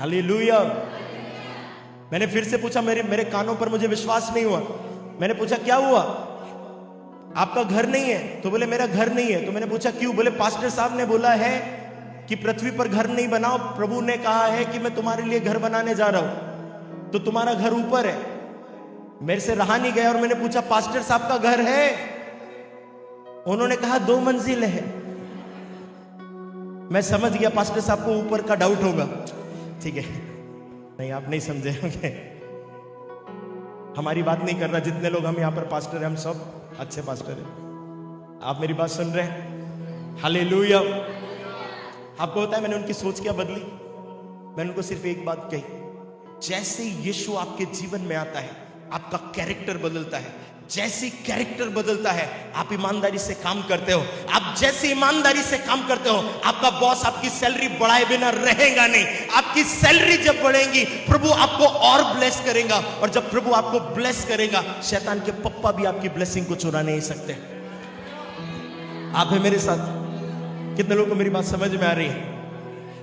hallelujah. मैंने फिर से पूछा, मेरे कानों पर मुझे विश्वास नहीं हुआ। मैंने पूछा क्या हुआ, आपका घर नहीं है? तो बोले मेरा घर नहीं है। तो मैंने पूछा क्यों? बोले पास्टर साहब ने बोला है कि पृथ्वी पर घर नहीं बनाओ, प्रभु ने कहा है कि मैं तुम्हारे लिए घर बनाने जा रहा हूं, तो तुम्हारा घर ऊपर है। मेरे से रहा नहीं गया और मैंने पूछा पास्टर साहब का घर है? उन्होंने कहा 2 मंजिल है। मैं समझ गया पास्टर साहब को ऊपर का डाउट होगा। ठीक है, नहीं आप नहीं समझे होंगे, हमारी बात नहीं कर रहा। जितने लोग हम यहां पर पास्टर हैं, हम सब अच्छे पास्टर हैं। आप मेरी बात सुन रहे हैं? हालेलुया। आपको पता है मैंने उनकी सोच क्या बदली? मैंने उनको सिर्फ एक बात कही, जैसे यीशु आपके जीवन में आता है आपका कैरेक्टर बदलता है। जैसी कैरेक्टर बदलता है आप ईमानदारी से काम करते हो। आप जैसे ईमानदारी से काम करते हो, आपका बॉस आपकी सैलरी बढ़ाए बिना रहेगा नहीं। आपकी सैलरी जब बढ़ेगी प्रभु आपको और ब्लेस करेगा, और जब प्रभु आपको ब्लेस करेगा शैतान के पप्पा भी आपकी ब्लेसिंग को चुरा नहीं सकते। आप है मेरे साथ? कितने लोगों को मेरी बात समझ में आ रही है?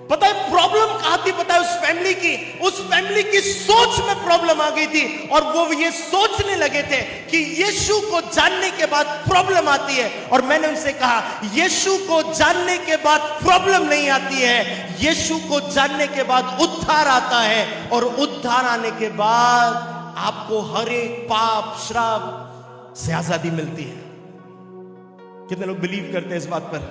पता है प्रॉब्लम कहां थी? पता है उस फैमिली की सोच में प्रॉब्लम आ गई थी, और वो ये सोचने लगे थे कि यीशु को जानने के बाद प्रॉब्लम आती है। और मैंने उनसे कहा यीशु को जानने के बाद प्रॉब्लम नहीं आती है, यीशु को जानने के बाद उद्धार आता है, और उद्धार आने के बाद आपको हर एक पाप श्राप से आजादी मिलती है। कितने लोग बिलीव करते हैं इस बात पर?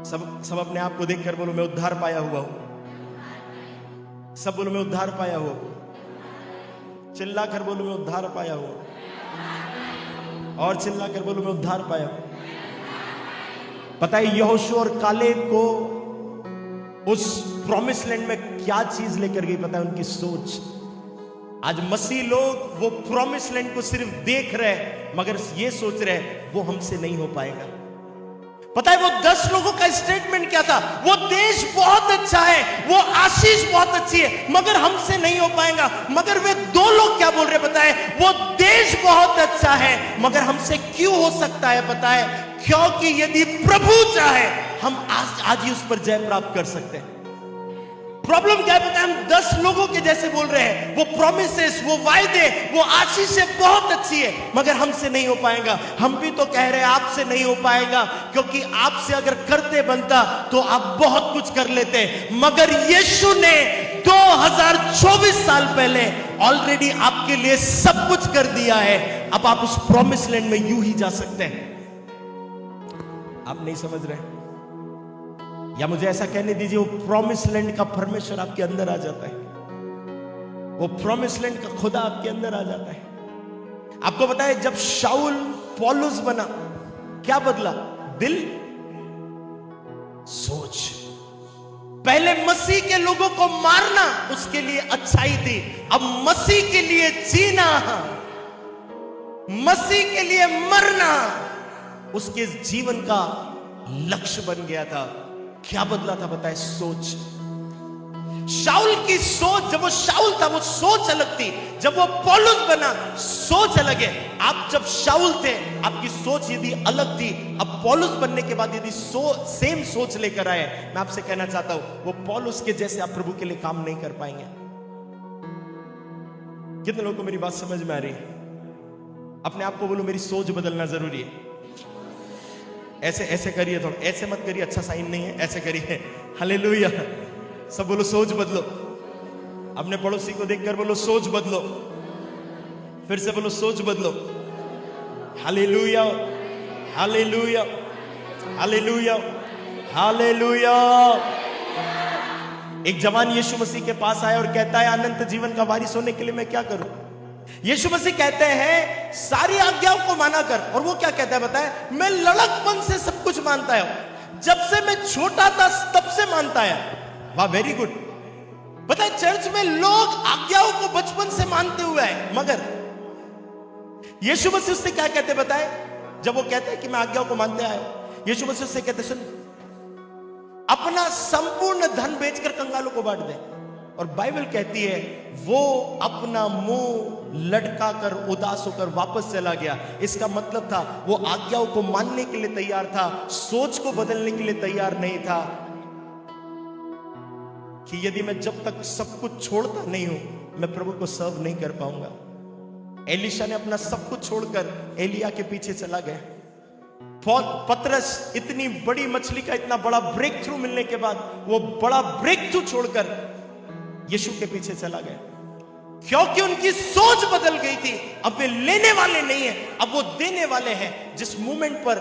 सब अपने आप को देखकर बोलो मैं उद्धार पाया हुआ हूं। सब बोलो मैं उद्धार पाया हुआ हूं। चिल्ला कर बोलो मैं उद्धार पाया हुआ, और चिल्ला कर बोलो मैं उद्धार पाया हूं। पता है यहोशू और कालेब को उस प्रॉमिस लैंड में क्या चीज लेकर गई? पता है उनकी सोच। आज मसीह लोग वो प्रॉमिस लैंड को सिर्फ देख रहे हैं, मगर ये सोच रहे हैं वो हमसे नहीं हो पाएगा। पता है वो 10 लोगों का स्टेटमेंट क्या था? वो देश बहुत अच्छा है, वो आशीष बहुत अच्छी है, मगर हमसे नहीं हो पाएगा। मगर वे 2 लोग क्या बोल रहे पता है? वो देश बहुत अच्छा है मगर हमसे क्यों हो सकता है? पता है क्योंकि यदि प्रभु चाहे हम आज ही उस पर जय प्राप्त कर सकते हैं। प्रॉब्लम क्या है पता है? हम 10 लोगों के जैसे बोल रहे हैं, वो प्रॉमिसेस, वो वायदे, वो आशीषें बहुत अच्छी है मगर हमसे नहीं हो पाएगा। हम भी तो कह रहे हैं आपसे नहीं हो पाएगा, क्योंकि आपसे अगर करते बनता तो आप बहुत कुछ कर लेते। मगर यीशु ने 2024 साल पहले ऑलरेडी आपके लिए सब कुछ कर दिया है। अब आप उस प्रॉमिस लैंड में यूं ही जा सकते हैं। आप नहीं समझ रहे? या मुझे ऐसा कहने दीजिए वो प्रॉमिस लैंड का परमेश्वर आपके अंदर आ जाता है, वो प्रॉमिस लैंड का खुदा आपके अंदर आ जाता है। आपको पता है जब शाऊल पौलुस बना, क्या बदला? दिल, सोच। पहले मसीह के लोगों को मारना उसके लिए अच्छाई थी, अब मसीह के लिए जीना, मसीह के लिए मरना उसके जीवन का लक्ष्य बन गया था। क्या बदला था बताए? सोच। शाऊल की सोच, जब वो शाऊल था वो सोच अलग थी, जब वो पौलुस बना सोच अलग है। आप जब शाऊल थे आपकी सोच यदि अलग थी, अब पौलुस बनने के बाद यदि सेम सोच लेकर आए, मैं आपसे कहना चाहता हूं वो पौलुस के जैसे आप प्रभु के लिए काम नहीं कर पाएंगे। कितने लोगों को मेरी बात समझ में आ रही है? अपने आप को बोलो मेरी सोच बदलना जरूरी है। ऐसे ऐसे करिए, थोड़ा ऐसे मत करिए, अच्छा साइन नहीं है, ऐसे करिए। हालेलुया। सब बोलो सोच बदलो। अपने पड़ोसी को देखकर बोलो सोच बदलो। फिर से बोलो सोच बदलो। Hallelujah, hallelujah, hallelujah, hallelujah. एक जवान यीशु मसीह के पास आया और कहता है अनंत जीवन का वारिस होने के लिए मैं क्या करूं? यीशु मसीह कहते हैं सारी आज्ञाओं को माना कर। और वो क्या कहता है बताए? मैं लड़कपन से सब कुछ मानता हूं, जब से मैं छोटा था तब से मानता है। वाह, वेरी गुड। पता है चर्च में लोग आज्ञाओं को बचपन से मानते हुए हैं, मगर यीशु मसीह उससे क्या कहते बताए? जब वो कहते हैं कि मैं आज्ञाओं को मानते आया, यीशु मसीह उससे कहते सुन, अपना संपूर्ण धन बेचकर कंगालों को बांट दे। और बाइबल कहती है वो अपना मुंह लटका कर उदास होकर वापस चला गया। इसका मतलब था वो आज्ञाओं को मानने के लिए तैयार था, सोच को बदलने के लिए तैयार नहीं था कि यदि मैं जब तक सब कुछ छोड़ता नहीं हूं मैं प्रभु को सर्व नहीं कर पाऊंगा। एलीशा ने अपना सब कुछ छोड़कर एलिया के पीछे चला गया। पतरस इतनी बड़ी मछली का इतना बड़ा ब्रेक थ्रू मिलने के बाद वो बड़ा ब्रेक थ्रू छोड़कर यीशु के पीछे चला गया, क्योंकि उनकी सोच बदल गई थी। अब वे लेने वाले नहीं है, अब वो देने वाले हैं। जिस मोमेंट पर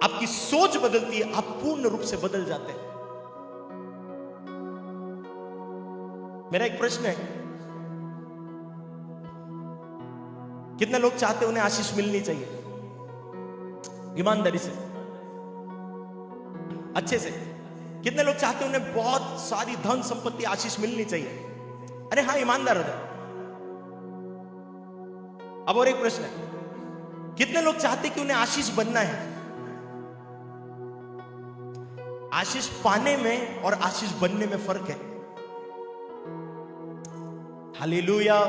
आपकी सोच बदलती है आप पूर्ण रूप से बदल जाते हैं। मेरा एक प्रश्न है, कितने लोग चाहते उन्हें आशीष मिलनी चाहिए? ईमानदारी से, अच्छे से। कितने लोग चाहते हैं उन्हें बहुत सारी धन संपत्ति आशीष मिलनी चाहिए? अरे हाँ, ईमानदार हो जाए। अब और एक प्रश्न है, कितने लोग चाहते कि उन्हें आशीष बनना है? आशीष पाने में और आशीष बनने में फर्क है। हालेलुया।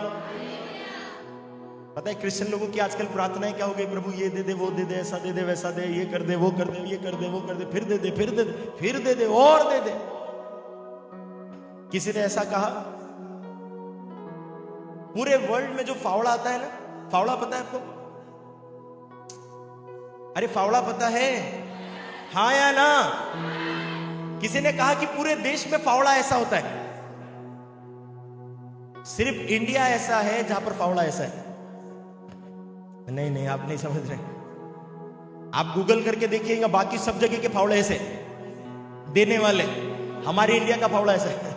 पता है क्रिश्चियन लोगों की आजकल प्रार्थनाएं क्या हो गई? प्रभु ये दे दे, वो दे दे, ऐसा दे दे, वैसा दे, ये कर दे, वो कर दे, ये कर दे, वो कर दे, फिर दे दे, फिर दे दे, फिर दे दे, और दे दे। किसी ने ऐसा कहा, पूरे वर्ल्ड में जो फावड़ा आता है ना, फावड़ा पता है आपको? अरे फावड़ा पता है? हाँ या ना? किसी ने कहा कि पूरे देश में फावड़ा ऐसा होता है, सिर्फ इंडिया ऐसा है जहां पर फावड़ा ऐसा है। नहीं नहीं, आप नहीं समझ रहे। आप गूगल करके देखिएगा, बाकी सब जगह के फावड़े ऐसे देने वाले, हमारे इंडिया का फावड़ा ऐसा है।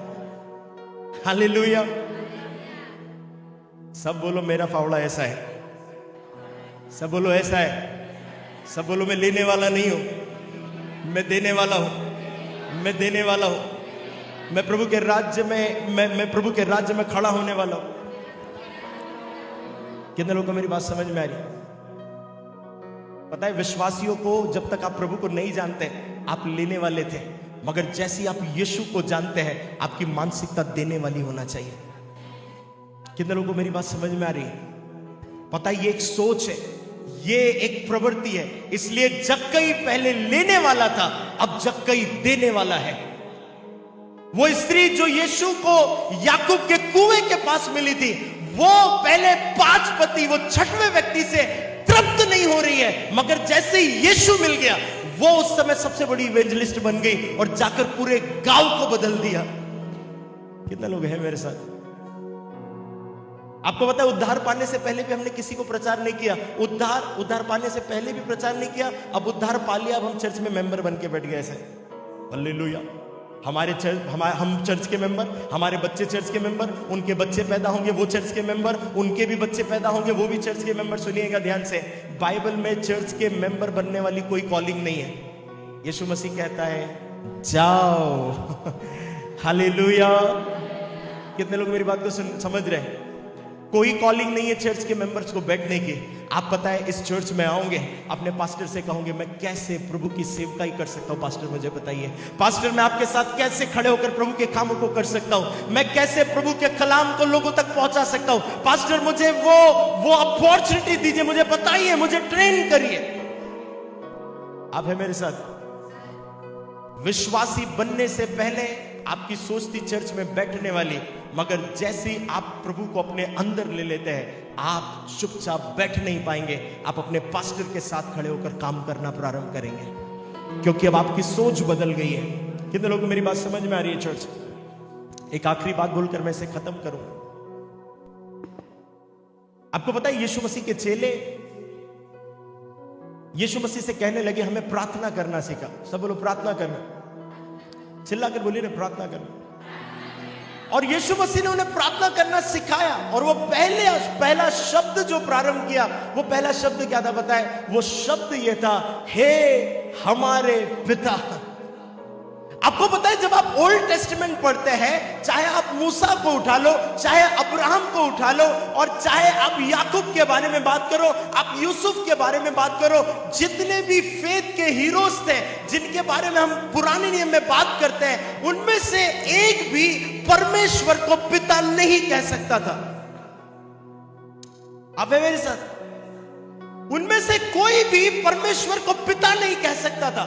हालेलुया। सब बोलो मेरा फावड़ा ऐसा है, सब बोलो ऐसा है, सब बोलो मैं लेने वाला नहीं हूं, मैं देने वाला हूं, मैं देने वाला हूं, मैं प्रभु के राज्य में मैं प्रभु के राज्य में खड़ा होने वाला हूं। कितने लोगों को मेरी बात समझ में आ रही? पता है विश्वासियों को जब तक आप प्रभु को नहीं जानते आप लेने वाले थे, मगर जैसे ही आप यीशु को जानते हैं आपकी मानसिकता देने वाली होना चाहिए। कितने लोगों को मेरी बात समझ में आ रही है? पता है ये एक सोच है, ये एक प्रवृत्ति है। इसलिए जक्कई पहले लेने वाला था, अब जक्कई देने वाला है। वो स्त्री जो यीशु को याकूब के कुएं के पास मिली थी, वो पहले 5 पति, वो 6वें व्यक्ति से तृप्त नहीं हो रही है, मगर जैसे ही यीशु मिल गया वो उस समय सबसे बड़ी इवेंजलिस्ट बन गई और जाकर पूरे गांव को बदल दिया। कितने लोग हैं मेरे साथ? आपको पता है उद्धार पाने से पहले भी हमने किसी को प्रचार नहीं किया, उद्धार पाने से पहले भी प्रचार नहीं किया। अब उद्धार पा लिया, अब हम चर्च में मेंबर बन के बैठ गए ऐसे। हालेलुया। हमारे चर्च, हम चर्च के मेंबर, हमारे बच्चे चर्च के मेंबर, उनके बच्चे पैदा होंगे वो चर्च के मेंबर, उनके भी बच्चे पैदा होंगे वो भी चर्च के मेंबर। सुनिएगा ध्यान से, बाइबल में चर्च के मेंबर बनने वाली कोई कॉलिंग नहीं है। यीशु मसीह कहता है जाओ। हालेलुया। कितने लोग मेरी बात को समझ रहे हैं? कोई कॉलिंग नहीं है चर्च के मेंबर्स को बैठने की। आप पता है इस चर्च में आओगे, अपने पास्टर से कहोगे मैं कैसे प्रभु की सेवकाई कर सकता हूं, पास्टर मुझे बताइए। पास्टर मैं आपके साथ कैसे खड़े होकर प्रभु के कामों को कर सकता हूं, मैं कैसे प्रभु के कलाम को लोगों तक पहुंचा सकता हूं। पास्टर मुझे वो अपॉर्चुनिटी दीजिए, मुझे बताइए, मुझे ट्रेन करिए। आप है मेरे साथ? विश्वासी बनने से पहले आपकी सोच थी चर्च में बैठने वाली, मगर जैसे ही आप प्रभु को अपने अंदर ले लेते हैं आप चुपचाप बैठ नहीं पाएंगे, आप अपने पास्टर के साथ खड़े होकर काम करना प्रारंभ करेंगे, क्योंकि अब आपकी सोच बदल गई है। कितने लोगों को मेरी बात समझ में आ रही है चर्च? एक आखिरी बात बोलकर मैं इसे खत्म करूं। आपको पता है यीशु मसीह के चेले यीशु मसीह से कहने लगे हमें प्रार्थना करना सीखा। सब बोलो प्रार्थना करना, चिल्लाकर बोलिए ना प्रार्थना करना। और यीशु मसीह ने उन्हें प्रार्थना करना सिखाया, और वो पहला शब्द जो प्रारंभ किया, वो पहला शब्द क्या था पता है? वो शब्द ये था, हे हमारे पिता। आपको पता है, जब आप ओल्ड टेस्टामेंट पढ़ते हैं, चाहे आप मूसा को उठा लो, चाहे अब्राहम को उठा लो, और चाहे आप याकूब के बारे में बात करो, आप यूसुफ के बारे में बात करो, जितने भी फेथ के हीरोज थे जिनके बारे में हम पुराने नियम में बात करते हैं, उनमें से एक भी परमेश्वर को पिता नहीं कह सकता था। आप है मेरे साथ? उनमें से कोई भी परमेश्वर को पिता नहीं कह सकता था।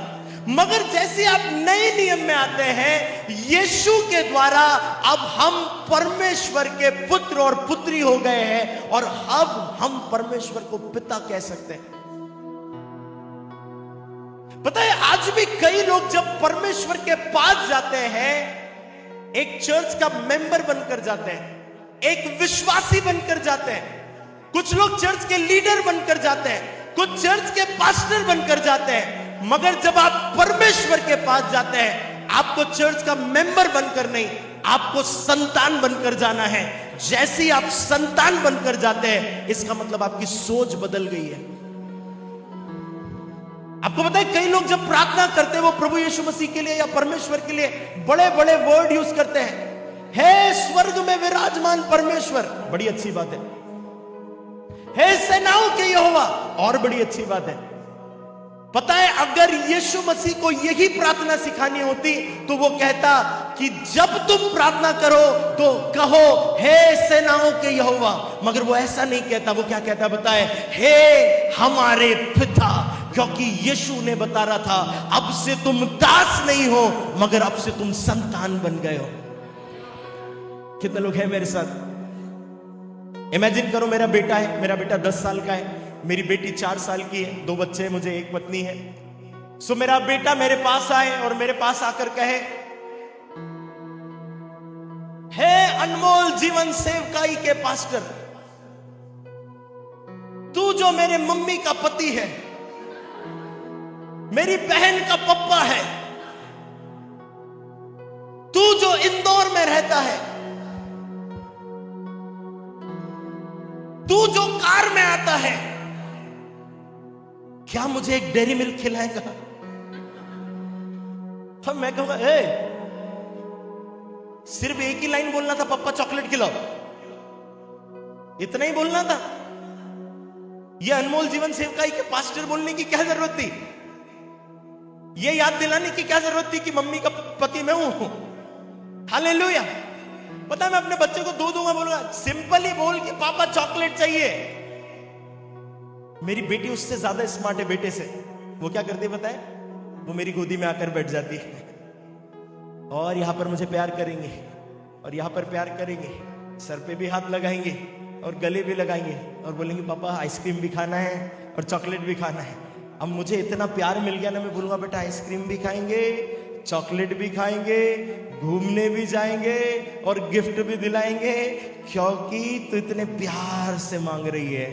मगर जैसे आप नए नियम में आते हैं, यीशु के द्वारा अब हम परमेश्वर के पुत्र और पुत्री हो गए हैं, और अब हम परमेश्वर को पिता कह सकते हैं। पता है, आज भी कई लोग जब परमेश्वर के पास जाते हैं, एक चर्च का मेंबर बनकर जाते हैं, एक विश्वासी बनकर जाते हैं, कुछ लोग चर्च के लीडर बनकर जाते हैं, कुछ चर्च के पास्टर बनकर जाते हैं। मगर जब आप परमेश्वर के पास जाते हैं, आपको चर्च का मेंबर बनकर नहीं, आपको संतान बनकर जाना है। जैसे ही आप संतान बनकर जाते हैं, इसका मतलब आपकी सोच बदल गई है। आपको पता है, कई लोग जब प्रार्थना करते हैं, वो प्रभु यीशु मसीह के लिए या परमेश्वर के लिए बड़े बड़े वर्ड यूज करते हैं। हे स्वर्ग में विराजमान परमेश्वर, बड़ी अच्छी बात है। हे सेनाओं के यहोवा, और बड़ी अच्छी बात है। पता है, अगर यीशु मसीह को यही प्रार्थना सिखानी होती तो वो कहता कि जब तुम प्रार्थना करो तो कहो हे सेनाओं के यहोवा। मगर वो ऐसा नहीं कहता। वो क्या कहता बताए? हे हमारे पिता। क्योंकि यीशु ने बता रहा था, अब से तुम दास नहीं हो, मगर अब से तुम संतान बन गए हो। कितने लोग हैं मेरे साथ? इमेजिन करो, मेरा बेटा है, मेरा बेटा 10 साल का है, मेरी बेटी 4 साल की है, 2 बच्चे हैं मुझे, 1 पत्नी है। सो मेरा बेटा मेरे पास आए और मेरे पास आकर कहे, हे अनमोल जीवन सेवकाई के पास्टर, तू जो मेरे मम्मी का पति है, मेरी बहन का पप्पा है, तू जो इंदौर में रहता है, तू जो कार में आता है, क्या मुझे एक डेयरी मिल्क खिलाएगा? तो मैं कहूंगा, सिर्फ एक ही लाइन बोलना था, पप्पा चॉकलेट खिलाओ, इतना ही बोलना था। ये अनमोल जीवन सेवकाई के पास्टर बोलने की क्या जरूरत थी? ये याद दिलाने की क्या जरूरत थी कि मम्मी का पति मैं हूं? हालेलुया। पता है, मैं अपने बच्चे को दूंगा, बोलूंगा सिंपल ही बोल कि पापा चॉकलेट चाहिए। मेरी बेटी उससे ज्यादा स्मार्ट है बेटे से। वो क्या करती है पता है? वो मेरी गोदी में आकर बैठ जाती है और यहां पर मुझे प्यार करेंगे, और यहां पर प्यार करेंगे, सर पे भी हाथ लगाएंगे और गले भी लगाएंगे, और बोलेंगे पापा आइसक्रीम भी खाना है और चॉकलेट भी खाना है। अब मुझे इतना प्यार मिल गया ना, मैं बोलूंगा बेटा आइसक्रीम भी खाएंगे, चॉकलेट भी खाएंगे, घूमने भी जाएंगे और गिफ्ट भी दिलाएंगे, क्योंकि तू इतने प्यार से मांग रही है।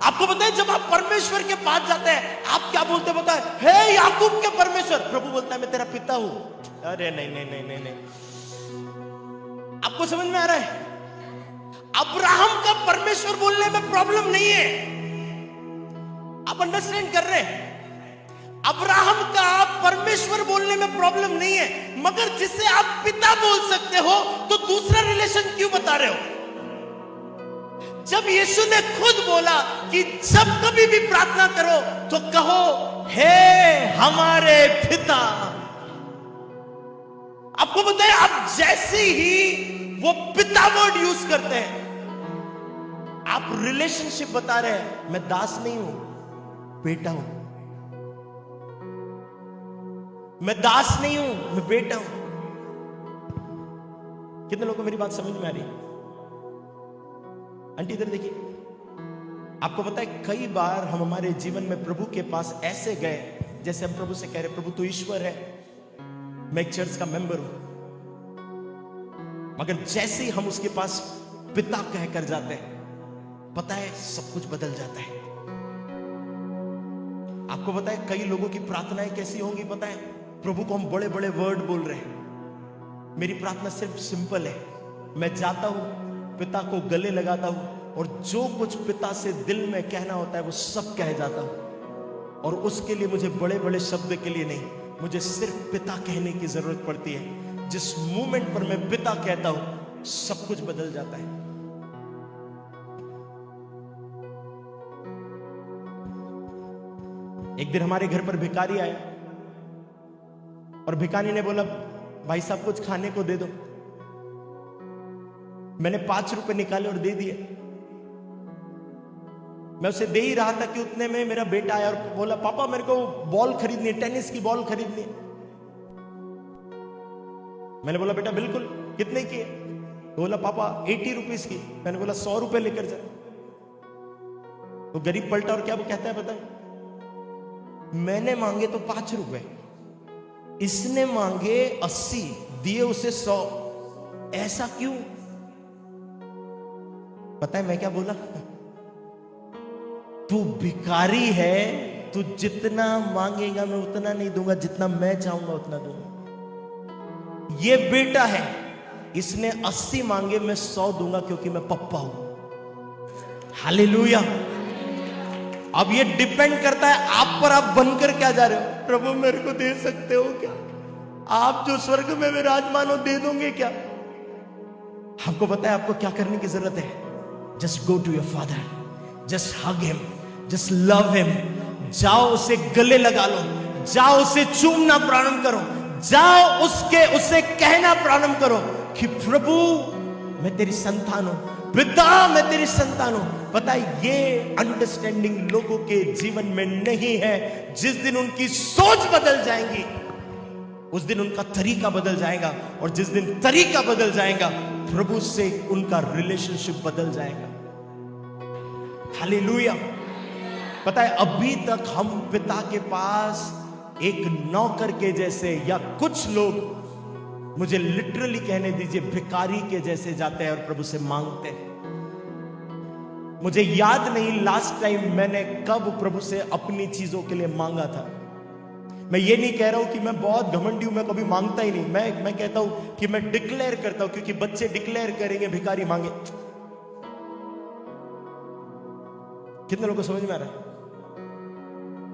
आपको पता है, जब आप परमेश्वर के पास जाते हैं, आप क्या बोलते पता है? हे याकूब के परमेश्वर। प्रभु बोलता है मैं तेरा पिता हूं। अरे नहीं नहीं नहीं नहीं नहीं, आपको समझ में आ रहा है? अब्राहम का परमेश्वर बोलने में प्रॉब्लम नहीं है। आप अंडरस्टैंड कर रहे हैं? अब्राहम का परमेश्वर बोलने में प्रॉब्लम नहीं है, मगर जिसे आप पिता बोल सकते हो तो दूसरा रिलेशन क्यों बता रहे हो? जब यीशु ने खुद बोला कि जब कभी भी प्रार्थना करो तो कहो हे हमारे पिता। आपको पता है, आप जैसे ही वो पिता वर्ड यूज करते हैं, आप रिलेशनशिप बता रहे हैं। मैं दास नहीं हूं, बेटा हूं। मैं दास नहीं हूं, मैं बेटा हूं। कितने लोगों को मेरी बात समझ में आ रही है? आंटी इधर देखिए। आपको पता है, कई बार हम हमारे जीवन में प्रभु के पास ऐसे गए जैसे हम प्रभु से कह रहे, प्रभु तू ईश्वर है, मैं एक चर्च का मेंबर हूं। मगर जैसे ही हम उसके पास पिता कहकर जाते हैं, पता है सब कुछ बदल जाता है। आपको पता है, कई लोगों की प्रार्थनाएं कैसी होंगी पता है? प्रभु को हम बड़े बड़े वर्ड बोल रहे हैं। मेरी प्रार्थना सिर्फ सिंपल है, मैं जाता हूं, पिता को गले लगाता हूं, और जो कुछ पिता से दिल में कहना होता है वो सब कह जाता हूं। और उसके लिए मुझे बड़े बड़े शब्द के लिए नहीं, मुझे सिर्फ पिता कहने की जरूरत पड़ती है। जिस मोमेंट पर मैं पिता कहता हूं, सब कुछ बदल जाता है। एक दिन हमारे घर पर भिखारी आया और भिखारी ने बोला, भाई साहब कुछ खाने को दे दो। मैंने 5 रुपए निकाले और दे दिए। मैं उसे दे ही रहा था कि उतने में मेरा बेटा आया और बोला, पापा मेरे को बॉल खरीदनी है, टेनिस की बॉल खरीदनी है। मैंने बोला, बेटा बिल्कुल, कितने की है? तो बोला, पापा 80 रुपीज की। मैंने बोला 100 रुपए लेकर जा। तो गरीब पलटा और क्या वो कहता है बताए, मैंने मांगे तो 5 रुपए, इसने मांगे 80, दिए उसे 100। ऐसा क्यों? पता है मैं क्या बोला? तू भिखारी है, तू जितना मांगेगा मैं उतना नहीं दूंगा, जितना मैं चाहूंगा उतना दूंगा। ये बेटा है, इसने 80 मांगे, मैं 100 दूंगा क्योंकि मैं पप्पा हूं। हालेलुया। अब ये डिपेंड करता है आप पर, आप बनकर क्या जा रहे हो। प्रभु मेरे को दे सकते हो क्या? आप जो स्वर्ग में विराजमान हो, दे दोगे क्या? आपको पता है आपको क्या करने की जरूरत है? Just go to your father, just hug him, just love him. जाओ उसे गले लगा लो, जाओ उसे चूमना प्रारंभ करो, जाओ उसे कहना प्रारंभ करो कि प्रभु मैं तेरी संतान हूं, पिता मैं तेरी संतान हूं। पता है ये अंडरस्टैंडिंग लोगों के जीवन में नहीं है। जिस दिन उनकी सोच बदल जाएगी, उस दिन उनका तरीका बदल जाएगा, और जिस दिन तरीका बदल जाएगा, प्रभु से उनका रिलेशनशिप बदल जाएगा। हालेलुया। पता है अभी तक हम पिता के पास एक नौकर के जैसे, या कुछ लोग मुझे लिटरली कहने दीजिए भिखारी के जैसे जाते हैं और प्रभु से मांगते हैं। मुझे याद नहीं लास्ट टाइम मैंने कब प्रभु से अपनी चीजों के लिए मांगा था। मैं ये नहीं कह रहा हूं कि मैं बहुत घमंडी हूं, मैं कभी मांगता ही नहीं। मैं कहता हूं कि मैं डिक्लेयर करता हूं, क्योंकि बच्चे डिक्लेयर करेंगे भिखारी मांगे। कितने लोगों को समझ में आ रहा है?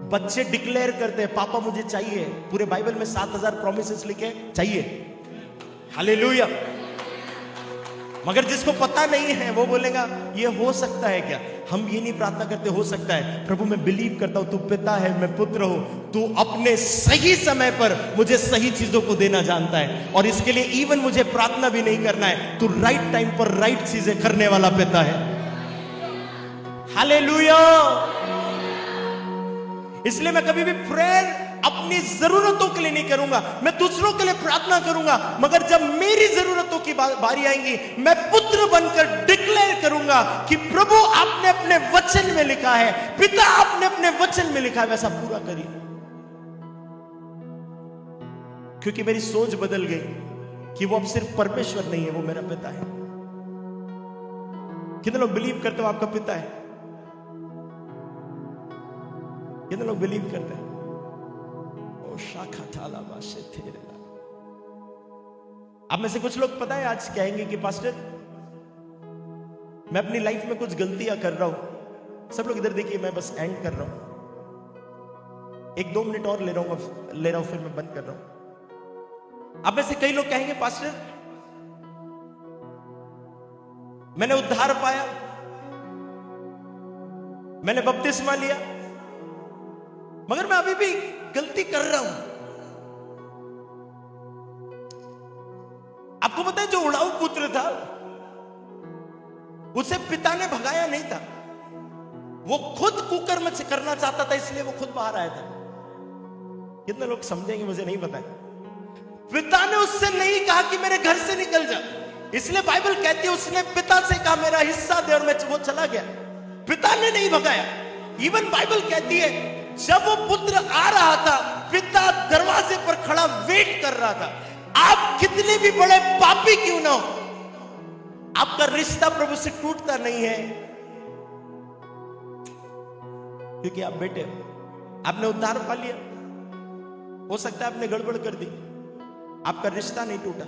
बच्चे डिक्लेयर करते हैं, पापा मुझे चाहिए। पूरे बाइबल में 7000 प्रॉमिसेस लिखे चाहिए। हालेलुया। मगर जिसको पता नहीं है वो बोलेगा ये हो सकता है क्या? हम ये नहीं प्रार्थना करते हो सकता है। प्रभु मैं बिलीव करता हूं तू पिता है, मैं पुत्र हूं, तू अपने सही समय पर मुझे सही चीजों को देना जानता है, और इसके लिए इवन मुझे प्रार्थना भी नहीं करना है, तू राइट टाइम पर राइट चीजें करने वाला पिता है। हालेलुया। इसलिए मैं कभी भी प्रेयर अपनी जरूरतों के लिए नहीं करूंगा, मैं दूसरों के लिए प्रार्थना करूंगा। मगर जब मेरी जरूरतों की बारी आएगी, मैं पुत्र बनकर डिक्लेयर करूंगा कि प्रभु आपने अपने वचन में लिखा है, पिता आपने अपने वचन में लिखा है, वैसा पूरा करिए। क्योंकि मेरी सोच बदल गई कि वो अब सिर्फ परमेश्वर नहीं है, वो मेरा पिता है। कितने लोग बिलीव करते हो आपका पिता है? कितने लोग बिलीव करते हैं? ओ शाखा थाला बाशे थे। अब में से कुछ लोग पता है आज कहेंगे कि पास्टर मैं अपनी लाइफ में कुछ गलतियां कर रहा हूं। सब लोग इधर देखिए, मैं बस एंड कर रहा हूं, 1-2 मिनट और ले रहा हूं, फिर मैं बंद कर रहा हूं। अब में से कई लोग कहेंगे पास्टर मैंने उद्धार पाया, मैंने बपतिस्मा लिया, मगर मैं अभी भी गलती कर रहा हूं। आपको पता है जो उड़ाऊ पुत्र था उसे पिता ने भगाया नहीं था, वो खुद कुकर्म करना चाहता था, इसलिए वो खुद बाहर आया था। कितने लोग समझेंगे मुझे नहीं पता है। पिता ने उससे नहीं कहा कि मेरे घर से निकल जा, इसलिए बाइबल कहती है उसने पिता से कहा मेरा हिस्सा दे, और वो चला गया। पिता ने नहीं भगाया। इवन बाइबल कहती है जब वो पुत्र आ रहा था, पिता दरवाजे पर खड़ा वेट कर रहा था। आप कितने भी बड़े पापी क्यों ना हो, आपका रिश्ता प्रभु से टूटता नहीं है, क्योंकि आप बेटे हो, आपने उद्धार पा लिया। हो सकता है आपने गड़बड़ कर दी, आपका रिश्ता नहीं टूटा।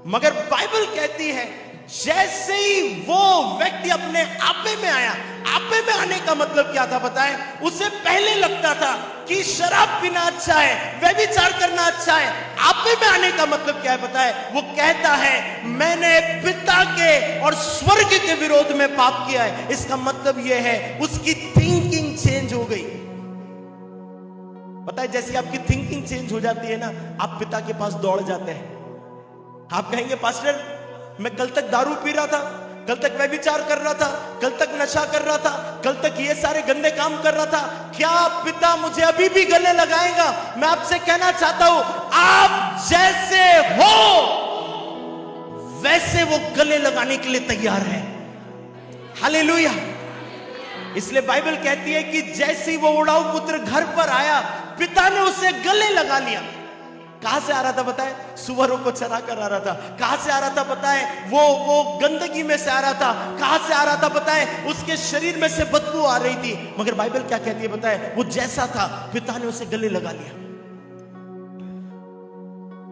मगर बाइबल कहती है जैसे ही वो व्यक्ति अपने आपे में आया, आपे में आने का मतलब क्या था बताएं? उसे पहले लगता था कि शराब पीना अच्छा है, व्यभिचार करना अच्छा है। आपे में आने का मतलब क्या है बताएं? वो कहता है मैंने पिता के और स्वर्ग के विरोध में पाप किया है। इसका मतलब यह है उसकी थिंकिंग चेंज हो गई। पता है, जैसे आपकी थिंकिंग चेंज हो जाती है ना, आप पिता के पास दौड़ जाते हैं। आप कहेंगे पास्टर मैं कल तक दारू पी रहा था, कल तक व्यभिचार कर रहा था, कल तक नशा कर रहा था, कल तक ये सारे गंदे काम कर रहा था, क्या पिता मुझे अभी भी गले लगाएगा? मैं आपसे कहना चाहता हूं, आप जैसे हो वैसे वो गले लगाने के लिए तैयार है। हालेलुया। इसलिए बाइबल कहती है कि जैसे वो उड़ाऊ पुत्र घर पर आया, पिता ने उसे गले लगा लिया। कहां से आ रहा था बताए? सुअरों को चरा कर आ रहा था। कहां से आ रहा था बताए? वो गंदगी में से आ रहा था। कहां से आ रहा था बताए? उसके शरीर में से बदबू आ रही थी। मगर बाइबल क्या कहती है बताए? वो जैसा था पिता ने उसे गले लगा लिया।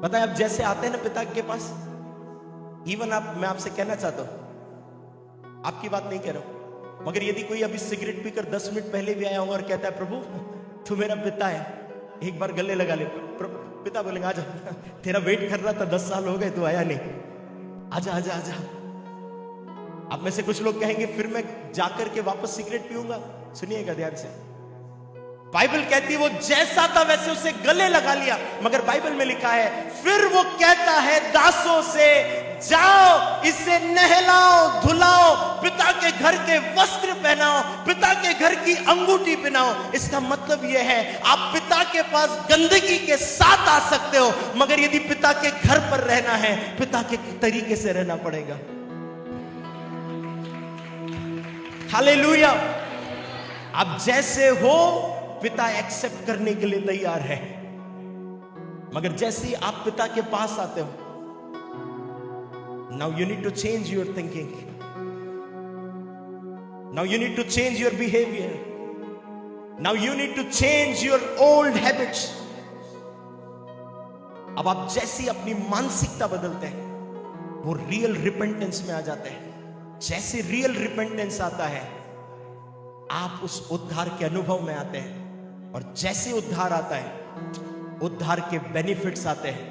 बताए, अब जैसे आते हैं ना पिता के पास, इवन मैं आपसे कहना चाहता हूं, आपकी बात नहीं कह रहा हूं, मगर यदि कोई अभी सिगरेट पीकर 10 मिनट पहले भी आया होगा और कहता है प्रभु तू मेरा पिता है, एक बार गले लगा ले, पिता बोलेंगे आजा, तेरा वेट कर रहा था 10 साल हो गए तू आया नहीं, आजा आजा आजा। अब में से कुछ लोग कहेंगे फिर मैं जाकर के वापस सिगरेट पीऊंगा। सुनिएगा ध्यान से, बाइबल कहती है वो जैसा था वैसे उसे गले लगा लिया। मगर बाइबल में लिखा है फिर वो कहता है दासों से जाओ इसे नहलाओ धुलाओ, पिता के घर के वस्त्र पहनाओ, पिता के घर की अंगूठी पहनाओ। इसका मतलब यह है आप पिता के पास गंदगी के साथ आ सकते हो, मगर यदि पिता के घर पर रहना है पिता के तरीके से रहना पड़ेगा। हालेलुया। आप जैसे हो पिता एक्सेप्ट करने के लिए तैयार है, मगर जैसे ही आप पिता के पास आते हो, now you need to change your thinking, now you need to change your behavior, now you need to change your old habits। अब आप जैसी अपनी मानसिकता बदलते हैं वो रियल रिपेंटेंस में आ जाते हैं। जैसे रियल रिपेंटेंस आता है आप उस उद्धार के अनुभव में आते हैं, और जैसे उद्धार आता है उद्धार के बेनिफिट्स आते हैं।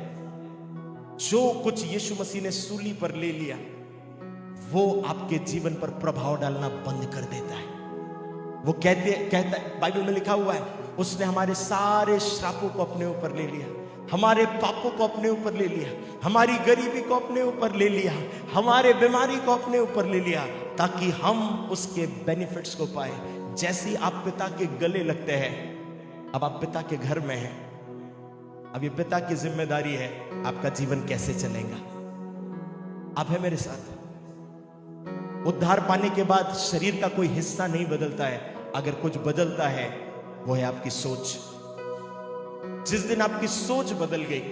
जो कुछ यीशु मसीह ने सूली पर ले लिया वो आपके जीवन पर प्रभाव डालना बंद कर देता है। वो कहता है, बाइबल में लिखा हुआ है उसने हमारे सारे श्रापों को अपने ऊपर ले लिया, हमारे पापों को अपने ऊपर ले लिया, हमारी गरीबी को अपने ऊपर ले लिया, हमारे बीमारी को अपने ऊपर ले लिया, ताकि हम उसके बेनिफिट्स को पाए। जैसे ही आप पिता के गले लगते हैं अब आप पिता के घर में हैं। अब ये पिता की जिम्मेदारी है आपका जीवन कैसे चलेगा। आप है मेरे साथ। उद्धार पाने के बाद शरीर का कोई हिस्सा नहीं बदलता है, अगर कुछ बदलता है वो है आपकी सोच। जिस दिन आपकी सोच बदल गई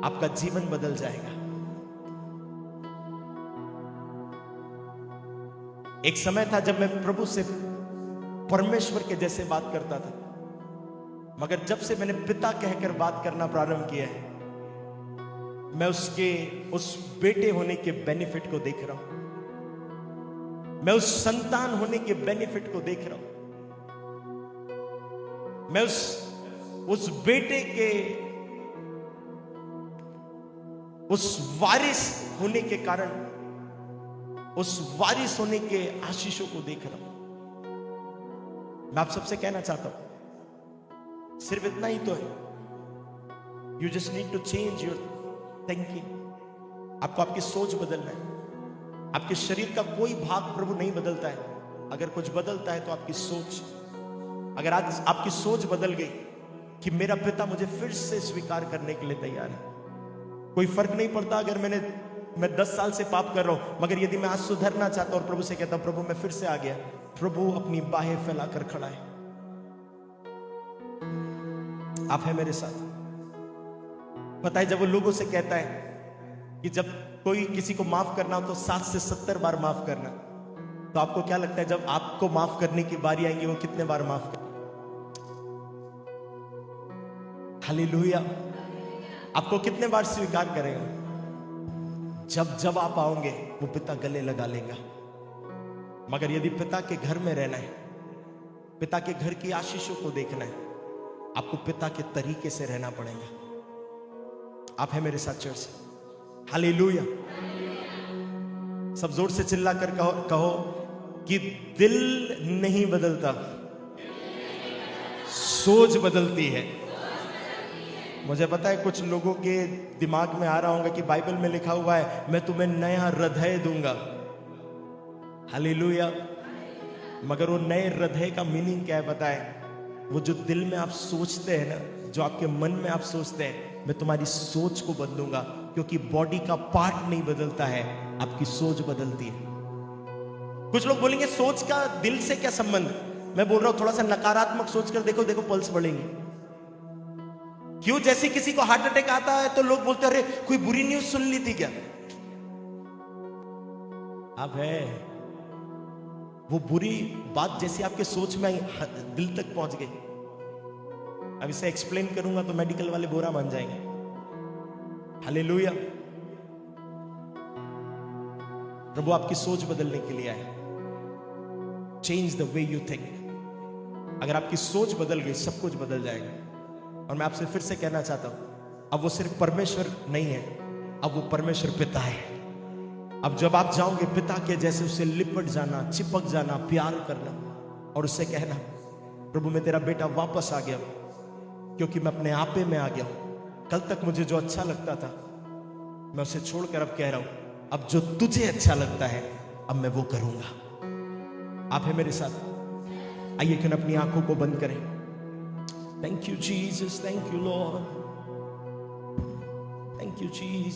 आपका जीवन बदल जाएगा। एक समय था जब मैं प्रभु से परमेश्वर के जैसे बात करता था, मगर जब से मैंने पिता कहकर बात करना प्रारंभ किया है मैं उसके उस बेटे होने के बेनिफिट को देख रहा हूं, मैं उस संतान होने के बेनिफिट को देख रहा हूं, मैं उस बेटे के उस वारिस होने के कारण, उस वारिस होने के आशीषों को देख रहा हूं। मैं आप सबसे कहना चाहता हूं सिर्फ इतना ही तो है, you just need to change your thinking. आपको आपकी सोच बदलना है। आपके शरीर का कोई भाग प्रभु नहीं बदलता है, अगर कुछ बदलता है तो आपकी सोच। अगर आज आपकी सोच बदल गई कि मेरा पिता मुझे फिर से स्वीकार करने के लिए तैयार है, कोई फर्क नहीं पड़ता अगर मैं 10 साल से पाप कर रहा हूं, मगर यदि मैं आज सुधरना चाहता हूं और प्रभु से कहता हूं प्रभु मैं फिर से आ गया, प्रभु अपनी बाहें फैलाकर खड़ा है। आप है मेरे साथ। पता है जब वो लोगों से कहता है कि जब कोई किसी को माफ करना हो तो 7 से 70 बार माफ करना, तो आपको क्या लगता है जब आपको माफ करने की बारी आएगी वो कितने बार माफ कर? हालेलुया। आपको कितने बार स्वीकार करेगा? जब जब आप आओगे वो पिता गले लगा लेगा। मगर यदि पिता के घर में रहना है, पिता के घर की आशीषों को देखना है, आपको पिता के तरीके से रहना पड़ेगा। आप है मेरे साथ चर्च? हालेलुया। सब जोर से चिल्ला कर कहो कि दिल नहीं बदलता, सोच बदलती है। मुझे पता है कुछ लोगों के दिमाग में आ रहा होगा कि बाइबल में लिखा हुआ है मैं तुम्हें नया हृदय दूंगा। हालेलुया। मगर वो नए हृदय का मीनिंग क्या है पता है? वो जो दिल में आप सोचते हैं ना, जो आपके मन में आप सोचते हैं, मैं तुम्हारी सोच को बदलूंगा। क्योंकि बॉडी का पार्ट नहीं बदलता है, आपकी सोच बदलती है। कुछ लोग बोलेंगे सोच का दिल से क्या संबंध? मैं बोल रहा हूं थोड़ा सा नकारात्मक सोच कर देखो, देखो पल्स बढ़ेंगे। क्यों? जैसे किसी को हार्ट अटैक आता है तो लोग बोलते हैं अरे कोई बुरी न्यूज सुन ली थी क्या? अब है वो बुरी बात जैसे आपके सोच में दिल तक पहुंच गई। अब इसे एक्सप्लेन करूंगा तो मेडिकल वाले बुरा मान जाएंगे। हालेलुया। प्रभु आपकी सोच बदलने के लिए आए। Change the way you think. अगर आपकी सोच बदल गई सब कुछ बदल जाएगा। और मैं आपसे फिर से कहना चाहता हूं, अब वो सिर्फ परमेश्वर नहीं है, अब वो परमेश्वर पिता है। अब जब आप जाओगे पिता के जैसे उससे लिपट जाना, चिपक जाना, प्यार करना और उससे कहना प्रभु मैं तेरा बेटा वापस आ गया क्योंकि मैं अपने आपे में आ गया हूं। कल तक मुझे जो अच्छा लगता था मैं उसे छोड़कर अब कह रहा हूं अब जो तुझे अच्छा लगता है अब मैं वो करूंगा। आप है मेरे साथ? आइए क्यों अपनी आंखों को बंद करें। Thank you Jesus, thank you Lord, thank you Jesus.